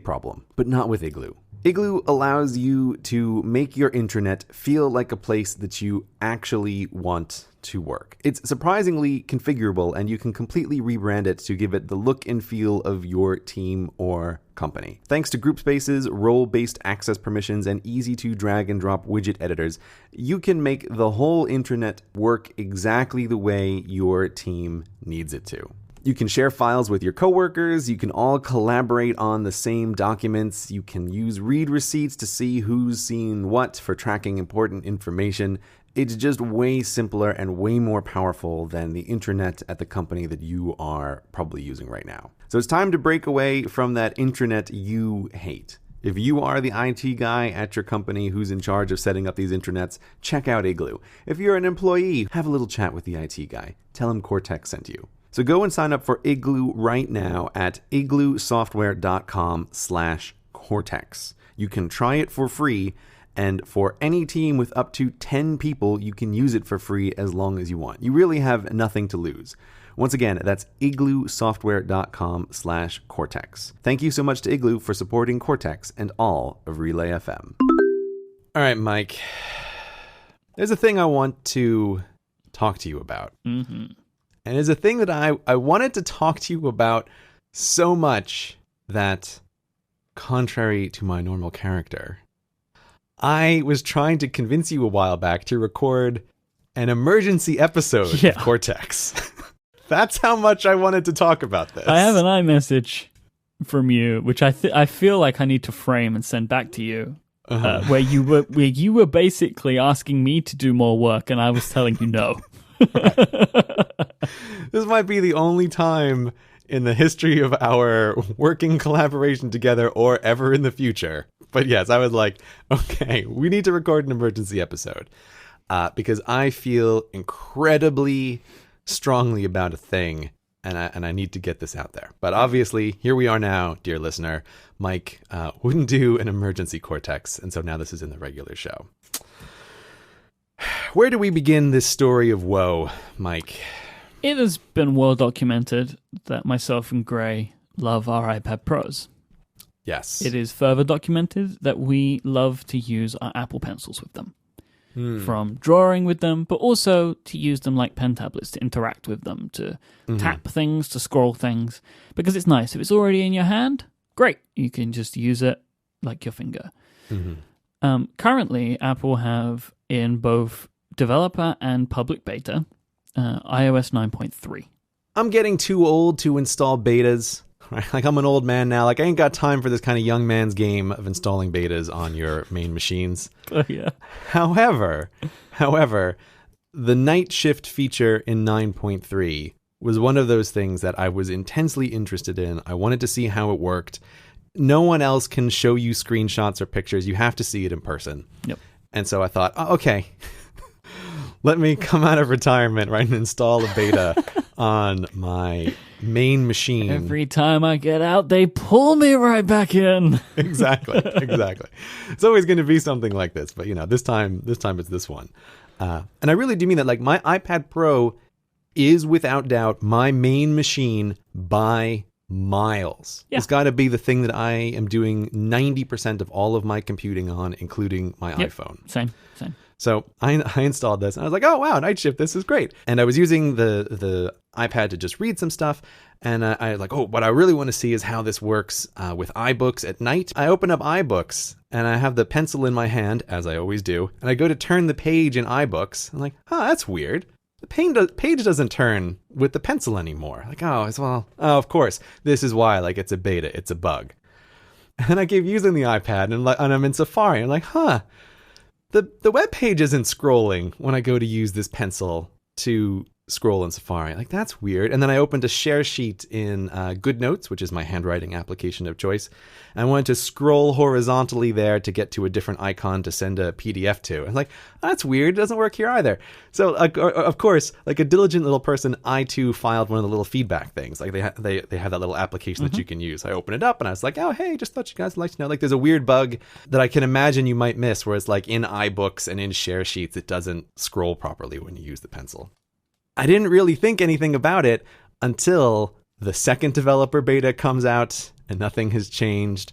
problem, but not with Igloo. Igloo allows you to make your intranet feel like a place that you actually want to work. It's surprisingly configurable, and you can completely rebrand it to give it the look and feel of your team or company. Thanks to group spaces, role-based access permissions, and easy to drag and drop widget editors, you can make the whole intranet work exactly the way your team needs it to. You can share files with your coworkers, you can all collaborate on the same documents, you can use read receipts to see who's seen what for tracking important information. It's just way simpler and way more powerful than the intranet at the company that you are probably using right now. So it's time to break away from that intranet you hate. If you are the IT guy at your company who's in charge of setting up these intranets, check out Igloo. If you're an employee, have a little chat with the IT guy. Tell him Cortex sent you. So go and sign up for Igloo right now at igloosoftware.com/Cortex. You can try it for free, and for any team with up to 10 people, you can use it for free as long as you want. You really have nothing to lose. Once again, that's igloosoftware.com/Cortex. Thank you so much to Igloo for supporting Cortex and all of Relay FM. All right, Mike. There's a thing I want to talk to you about. Mm-hmm. And it's a thing that I wanted to talk to you about so much that, contrary to my normal character, I was trying to convince you a while back to record an emergency episode of Cortex. That's how much I wanted to talk about this. I have an iMessage from you, which I feel like I need to frame and send back to you, where you were basically asking me to do more work, and I was telling you no. This might be the only time in the history of our working collaboration together or ever in the future. But yes, I was like, okay, we need to record an emergency episode because I feel incredibly strongly about a thing, and I need to get this out there. But obviously, here we are now, dear listener. Mike wouldn't do an emergency Cortex, and so now this is in the regular show. Where do we begin this story of woe, Mike? It has been well documented that myself and Gray love our iPad Pros. Yes. It is further documented that we love to use our Apple Pencils with them. From drawing with them, but also to use them like pen tablets, to interact with them, to tap things, to scroll things. Because it's nice. If it's already in your hand, great. You can just use it like your finger. Currently, Apple have in both developer and public beta, iOS 9.3. I'm getting too old to install betas. Right? Like, I'm an old man now. Like, I ain't got time for this kind of young man's game of installing betas on your main machines. Oh, yeah. However, the night shift feature in 9.3 was one of those things that I was intensely interested in. I wanted to see how it worked. No one else can show you screenshots or pictures. You have to see it in person. Yep. And so I thought, oh, okay, let me come out of retirement, right, and install a beta on my main machine. Every time I get out, they pull me right back in. Exactly. It's always going to be something like this, but this time it's this one. And I really do mean that. Like, my iPad Pro is without doubt my main machine by miles. Yeah. It's got to be the thing that I am doing 90% of all of my computing on, including my iPhone. Same. So I installed this and I was like, oh, wow, night shift, this is great. And I was using the iPad to just read some stuff. And I was like, oh, what I really want to see is how this works with iBooks at night. I open up iBooks and I have the pencil in my hand, as I always do. And I go to turn the page in iBooks. I'm like, oh, that's weird. The page doesn't turn with the pencil anymore. Like, of course, this is why, like, it's a beta, it's a bug. And I keep using the iPad and I'm in Safari. I'm like, the web page isn't scrolling when I go to use this pencil to scroll in Safari. Like, that's weird. And then I opened a share sheet in GoodNotes, which is my handwriting application of choice. And I wanted to scroll horizontally there to get to a different icon to send a PDF to. And like, that's weird. It doesn't work here either. So, of course, like a diligent little person, I too filed one of the little feedback things. Like, they have that little application that you can use. I opened it up and I was like, oh, hey, just thought you guys would like to know. Like, there's a weird bug that I can imagine you might miss, where it's like in iBooks and in share sheets, it doesn't scroll properly when you use the pencil. I didn't really think anything about it until the second developer beta comes out and nothing has changed.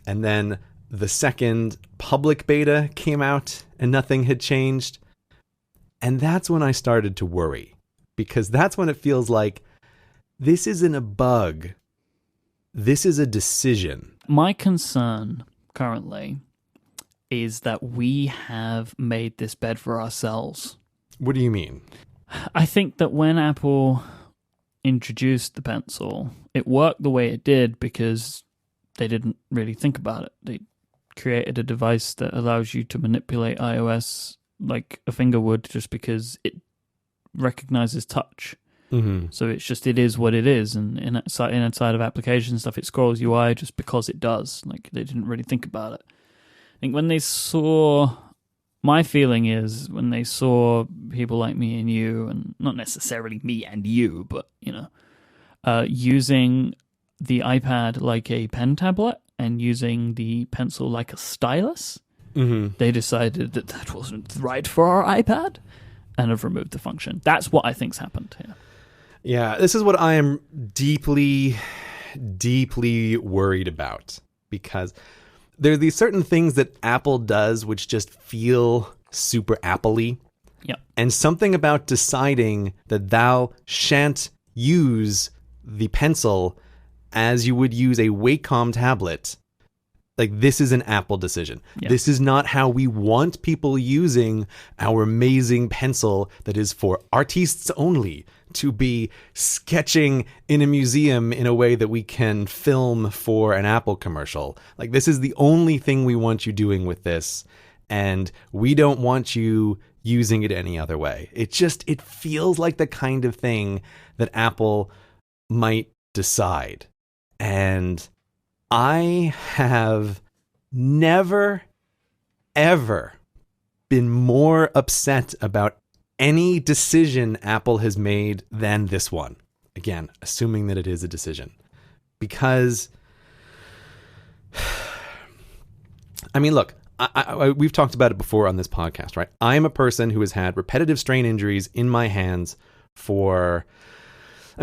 And then the second public beta came out and nothing had changed. And that's when I started to worry, because that's when it feels like this isn't a bug. This is a decision. My concern currently is that we have made this bed for ourselves. What do you mean? I think that when Apple introduced the pencil, it worked the way it did because they didn't really think about it. They created a device that allows you to manipulate iOS like a finger would, just because it recognizes touch. Mm-hmm. So it is what it is, and inside of application stuff, it scrolls UI just because it does. Like, they didn't really think about it. I think when they saw, my feeling is when they saw people like me and you, and not necessarily me and you, but using the iPad like a pen tablet and using the pencil like a stylus, they decided that that wasn't right for our iPad and have removed the function. That's what I think's happened here. Yeah, this is what I am deeply, deeply worried about, because there are these certain things that Apple does which just feel super Apple-y. Yep. And something about deciding that thou shan't use the pencil as you would use a Wacom tablet. Like, this is an Apple decision. Yep. This is not how we want people using our amazing pencil that is for artists only, to be sketching in a museum in a way that we can film for an Apple commercial. Like, this is the only thing we want you doing with this, and we don't want you using it any other way. It feels like the kind of thing that Apple might decide. And I have never, ever been more upset about any decision Apple has made than this one. Again, assuming that it is a decision. Because, I mean, look, we've talked about it before on this podcast, right? I'm a person who has had repetitive strain injuries in my hands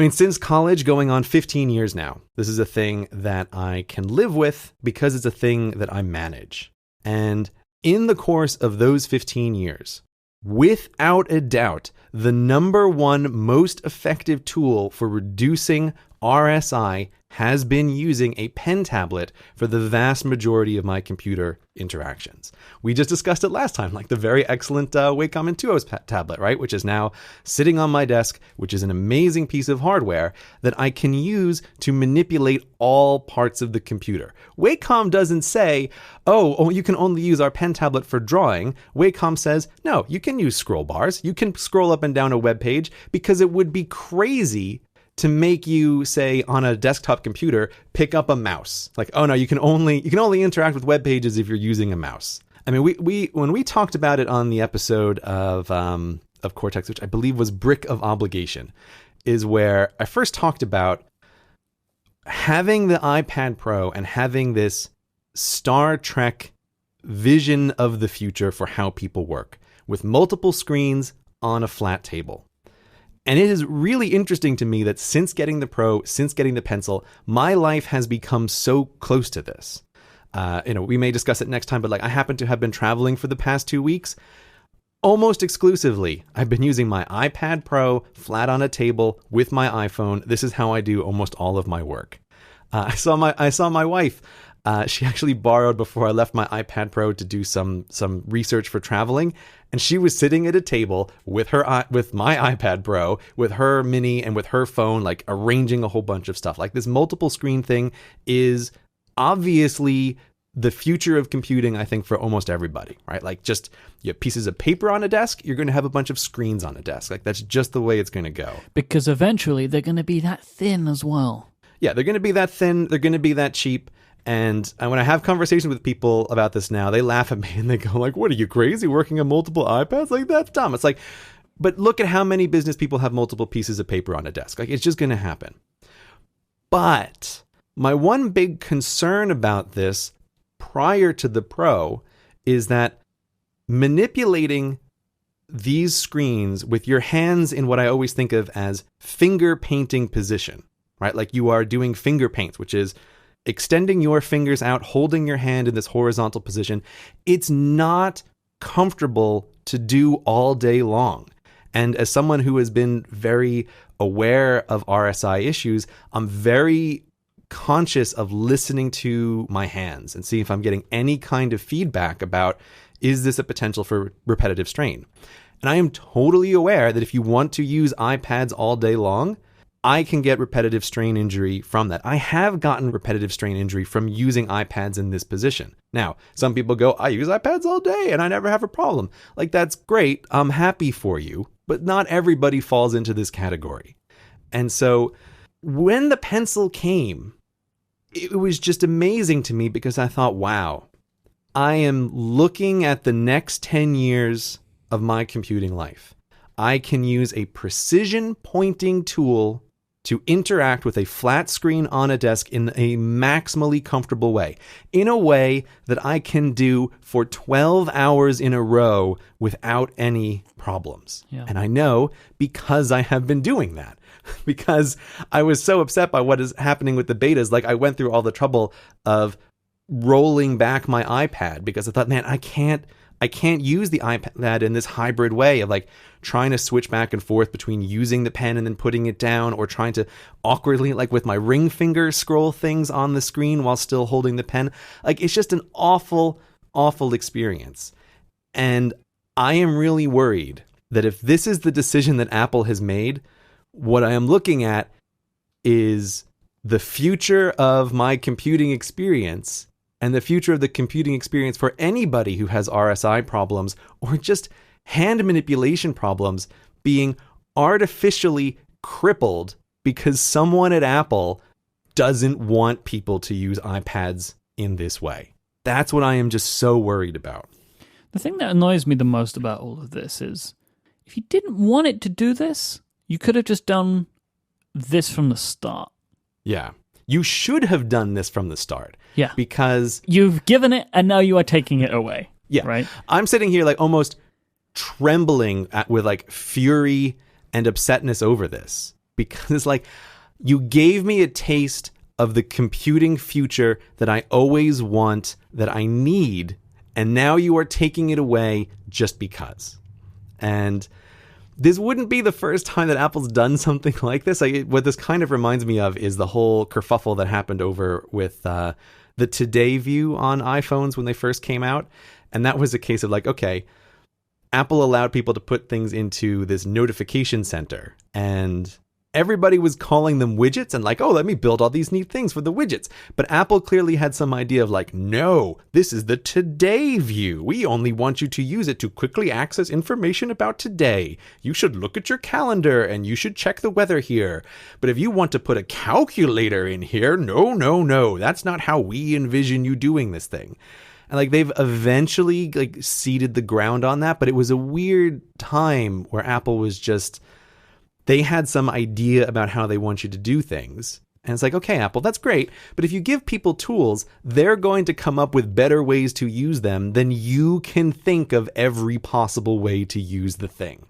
since college, going on 15 years now. This is a thing that I can live with because it's a thing that I manage. And in the course of those 15 years, without a doubt, the number one most effective tool for reducing RSI has been using a pen tablet for the vast majority of my computer interactions. We just discussed it last time, like the very excellent Wacom Intuos tablet, right? Which is now sitting on my desk, which is an amazing piece of hardware that I can use to manipulate all parts of the computer. Wacom doesn't say, oh, you can only use our pen tablet for drawing. Wacom says, no, you can use scroll bars. You can scroll up and down a web page, because it would be crazy to make you, say, on a desktop computer, pick up a mouse. Like, oh no, you can only interact with web pages if you're using a mouse. I mean, we when we talked about it on the episode of Cortex, which I believe was Brick of Obligation, is where I first talked about having the iPad Pro and having this Star Trek vision of the future for how people work, with multiple screens on a flat table. And it is really interesting to me that since getting the Pro, since getting the pencil, my life has become so close to this. We may discuss it next time, but like, I happen to have been traveling for the past 2 weeks. Almost exclusively, I've been using my iPad Pro flat on a table with my iPhone. This is how I do almost all of my work. I saw my wife. She actually borrowed, before I left, my iPad Pro to do some research for traveling, and she was sitting at a table with my iPad Pro, with her mini, and with her phone, like arranging a whole bunch of stuff. Like, this multiple screen thing is obviously the future of computing, I think, for almost everybody, right? Like, just you have pieces of paper on a desk, you're going to have a bunch of screens on a desk. Like, that's just the way it's going to go. Because eventually they're going to be that thin as well. Yeah, they're going to be that thin. They're going to be that cheap. And when I have conversations with people about this now, they laugh at me and they go like, what, are you crazy working on multiple iPads? Like, that's dumb. It's like, but look at how many business people have multiple pieces of paper on a desk. Like, it's just going to happen. But my one big concern about this prior to the Pro is that manipulating these screens with your hands in what I always think of as finger painting position, right? Like, you are doing finger paint, which is extending your fingers out, holding your hand in this horizontal position, it's not comfortable to do all day long. And as someone who has been very aware of RSI issues, I'm very conscious of listening to my hands and see if I'm getting any kind of feedback about, is this a potential for repetitive strain? And I am totally aware that if you want to use iPads all day long, I can get repetitive strain injury from that. I have gotten repetitive strain injury from using iPads in this position. Now, some people go, I use iPads all day and I never have a problem. Like, that's great. I'm happy for you. But not everybody falls into this category. And so when the pencil came, it was just amazing to me because I thought, wow, I am looking at the next 10 years of my computing life. I can use a precision pointing tool to interact with a flat screen on a desk in a maximally comfortable way, in a way that I can do for 12 hours in a row without any problems. Yeah. And I know because I have been doing that, because I was so upset by what is happening with the betas. Like, I went through all the trouble of rolling back my iPad because I thought, man, I can't use the iPad in this hybrid way of like trying to switch back and forth between using the pen and then putting it down, or trying to awkwardly, like with my ring finger, scroll things on the screen while still holding the pen. Like, it's just an awful, awful experience. And I am really worried that if this is the decision that Apple has made, what I am looking at is the future of my computing experience and the future of the computing experience for anybody who has RSI problems or just hand manipulation problems being artificially crippled because someone at Apple doesn't want people to use iPads in this way. That's what I am just so worried about. The thing that annoys me the most about all of this is, if you didn't want it to do this, you could have just done this from the start. Yeah. You should have done this from the start. Yeah. Because you've given it and now you are taking it away. Yeah. Right? I'm sitting here like almost trembling with like fury and upsetness over this, because like, you gave me a taste of the computing future that I always want, that I need, and now you are taking it away just because. And this wouldn't be the first time that Apple's done something like this. What this kind of reminds me of is the whole kerfuffle that happened over with the Today view on iPhones when they first came out. And that was a case of like, okay, Apple allowed people to put things into this notification center, and everybody was calling them widgets and like, oh, let me build all these neat things for the widgets. But Apple clearly had some idea of like, no, this is the Today view. We only want you to use it to quickly access information about today. You should look at your calendar and you should check the weather here. But if you want to put a calculator in here, no, that's not how we envision you doing this thing. And like, they've eventually like ceded the ground on that, but it was a weird time where Apple was just, they had some idea about how they want you to do things. And it's like, okay, Apple, that's great. But if you give people tools, they're going to come up with better ways to use them than you can think of every possible way to use the thing.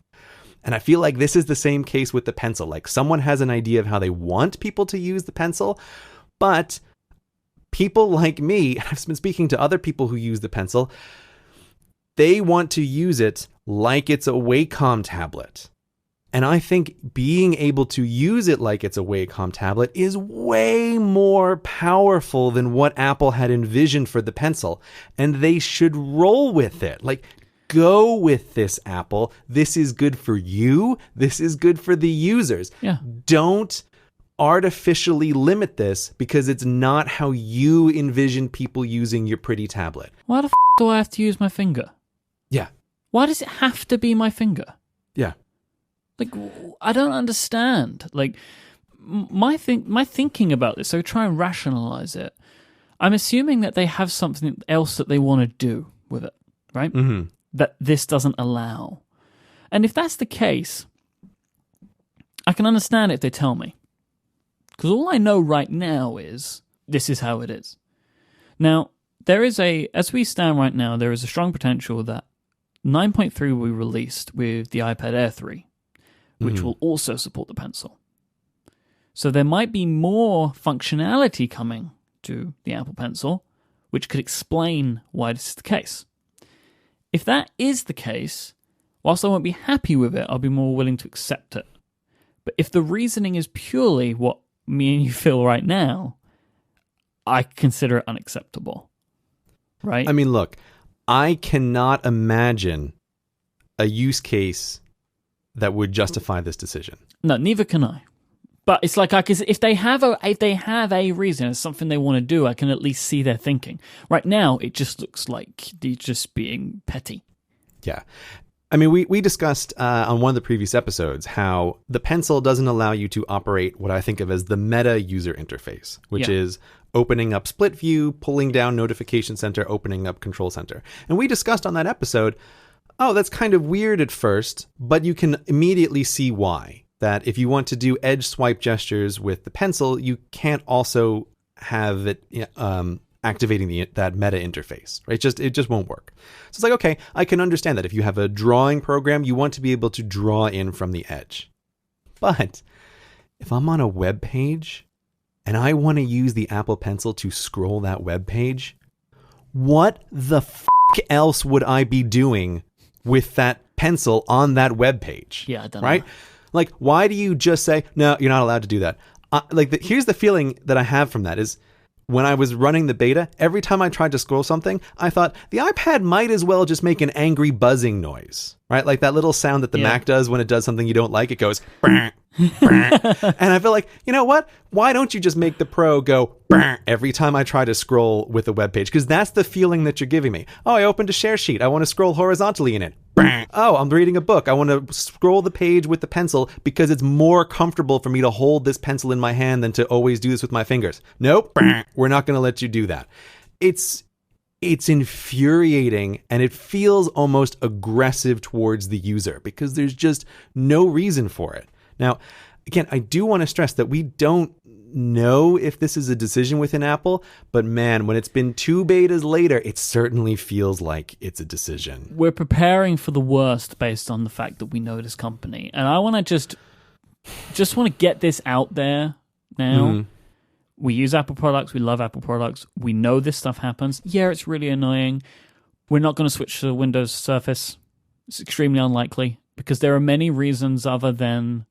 And I feel like this is the same case with the pencil. Like, someone has an idea of how they want people to use the pencil, but people like me, and I've been speaking to other people who use the pencil, they want to use it like it's a Wacom tablet. And I think being able to use it like it's a Wacom tablet is way more powerful than what Apple had envisioned for the pencil. And they should roll with it. Like, go with this, Apple. This is good for you. This is good for the users. Yeah. Don't artificially limit this because it's not how you envision people using your pretty tablet. Why the do I have to use my finger? Yeah. Why does it have to be my finger? Yeah. Like, I don't understand. Like, my thinking about this, so try and rationalize it. I'm assuming that they have something else that they want to do with it, right? Mm-hmm. That this doesn't allow. And if that's the case, I can understand it if they tell me. Because all I know right now is this is how it is. Now, as we stand right now, there is a strong potential that 9.3 will be released with the iPad Air 3, which will also support the pencil. So there might be more functionality coming to the Apple Pencil, which could explain why this is the case. If that is the case, whilst I won't be happy with it, I'll be more willing to accept it. But if the reasoning is purely what me and you feel right now, I consider it unacceptable. Right? I mean, look, I cannot imagine a use case that would justify this decision. No, neither can I. But it's like if they have a reason, it's something they want to do, I can at least see their thinking. Right now, it just looks like they're just being petty. Yeah. I mean, we discussed on one of the previous episodes how the pencil doesn't allow you to operate what I think of as the meta user interface, which is opening up split view, pulling down notification center, opening up control center. And we discussed on that episode, oh, that's kind of weird at first, but you can immediately see why. That if you want to do edge swipe gestures with the pencil, you can't also have it activating that meta interface, right? It just won't work. So it's like, okay, I can understand that if you have a drawing program, you want to be able to draw in from the edge. But if I'm on a web page and I want to use the Apple Pencil to scroll that web page, what the else would I be doing with that pencil on that web page? Yeah, I don't know. Like, why do you just say, no, you're not allowed to do that? Here's the feeling that I have from that is when I was running the beta, every time I tried to scroll something, I thought the iPad might as well just make an angry buzzing noise, right? Like that little sound that the Mac does when it does something you don't like. It goes, brr, brr. And I feel like, you know what? Why don't you just make the Pro go brr every time I try to scroll with a web page? Because that's the feeling that you're giving me. Oh, I opened a share sheet. I want to scroll horizontally in it. Brr. Oh, I'm reading a book. I want to scroll the page with the pencil because it's more comfortable for me to hold this pencil in my hand than to always do this with my fingers. Nope. Brr. We're not going to let you do that. It's infuriating and it feels almost aggressive towards the user because there's just no reason for it. Now, again, I do want to stress that we don't know if this is a decision within Apple, but man, when it's been 2 betas later, it certainly feels like it's a decision. We're preparing for the worst based on the fact that we know this company. And I want to just want to get this out there now. Mm-hmm. We use Apple products. We love Apple products. We know this stuff happens. Yeah, it's really annoying. We're not going to switch to Windows Surface. It's extremely unlikely because there are many reasons other than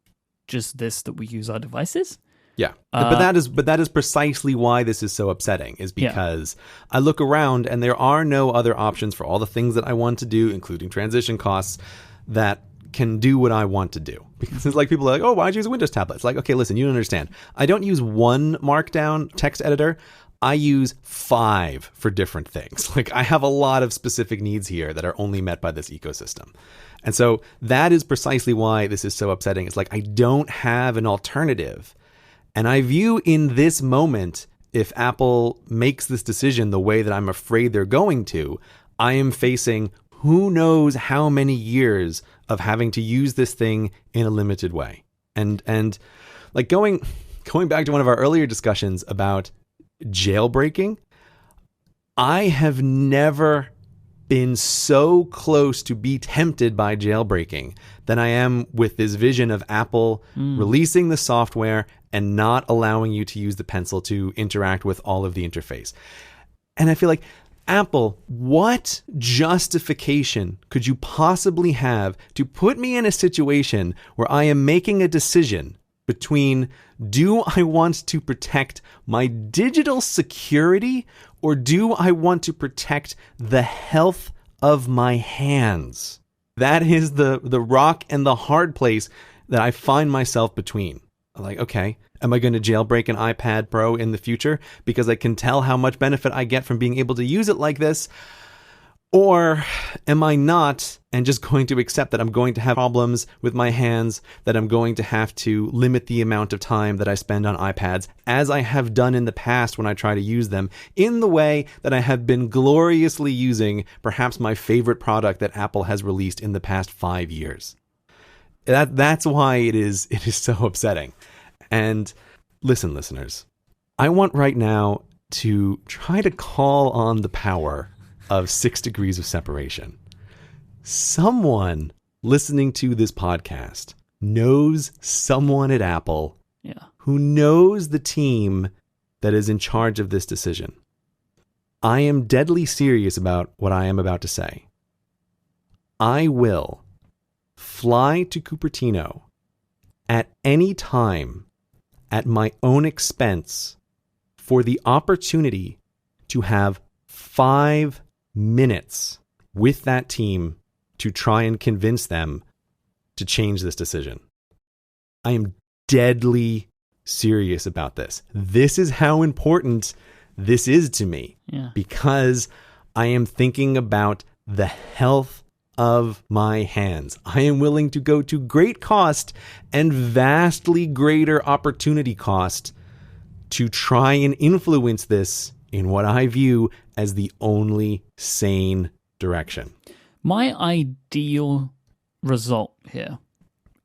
just this that we use our devices. Yeah, but that is precisely why this is so upsetting, is because I look around and there are no other options for all the things that I want to do, including transition costs, that can do what I want to do. Because it's like people are like, oh, why'd you use a Windows tablet? It's like, okay, listen, you don't understand. I don't use one Markdown text editor. I use 5 for different things. Like I have a lot of specific needs here that are only met by this ecosystem. And so that is precisely why this is so upsetting. It's like I don't have an alternative. And I view in this moment, if Apple makes this decision the way that I'm afraid they're going to, I am facing who knows how many years of having to use this thing in a limited way. And like going back to one of our earlier discussions about jailbreaking, I have never been so close to be tempted by jailbreaking than I am with this vision of Apple releasing the software and not allowing you to use the pencil to interact with all of the interface. And I feel like, Apple, what justification could you possibly have to put me in a situation where I am making a decision between, do I want to protect my digital security or do I want to protect the health of my hands? That is the rock and the hard place that I find myself between. I'm like, okay, am I going to jailbreak an iPad Pro in the future because I can tell how much benefit I get from being able to use it like this? Or am I not, and just going to accept that I'm going to have problems with my hands, that I'm going to have to limit the amount of time that I spend on iPads, as I have done in the past when I try to use them, in the way that I have been gloriously using perhaps my favorite product that Apple has released in the past 5 years. That's why it is so upsetting. And listen, listeners, I want right now to try to call on the power of 6 degrees of separation. Someone listening to this podcast knows someone at Apple who knows the team that is in charge of this decision. I am deadly serious about what I am about to say. I will fly to Cupertino at any time at my own expense for the opportunity to have 5 minutes with that team to try and convince them to change this decision. I am deadly serious about this. This is how important this is to me, because I am thinking about the health of my hands. I am willing to go to great cost and vastly greater opportunity cost to try and influence this in what I view as the only sane direction. My ideal result here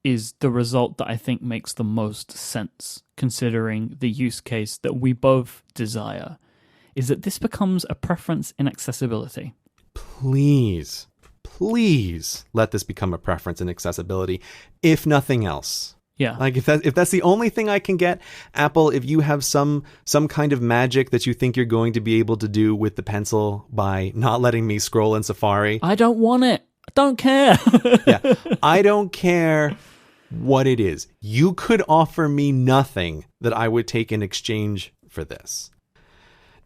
is the result that I think makes the most sense, considering the use case that we both desire, is that this becomes a preference in accessibility. Please let this become a preference in accessibility, if nothing else. Yeah. Like if that's the only thing I can get, Apple, if you have some kind of magic that you think you're going to be able to do with the pencil by not letting me scroll in Safari. I don't want it. I don't care. Yeah. I don't care what it is. You could offer me nothing that I would take in exchange for this.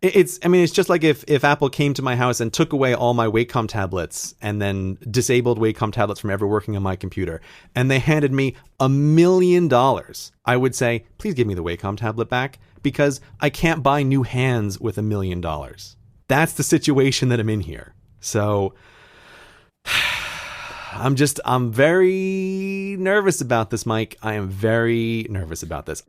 It's just like if Apple came to my house and took away all my Wacom tablets and then disabled Wacom tablets from ever working on my computer, and they handed me $1 million, I would say, please give me the Wacom tablet back, because I can't buy new hands with $1 million. That's the situation that I'm in here. So I'm very nervous about this, Mike. I am very nervous about this.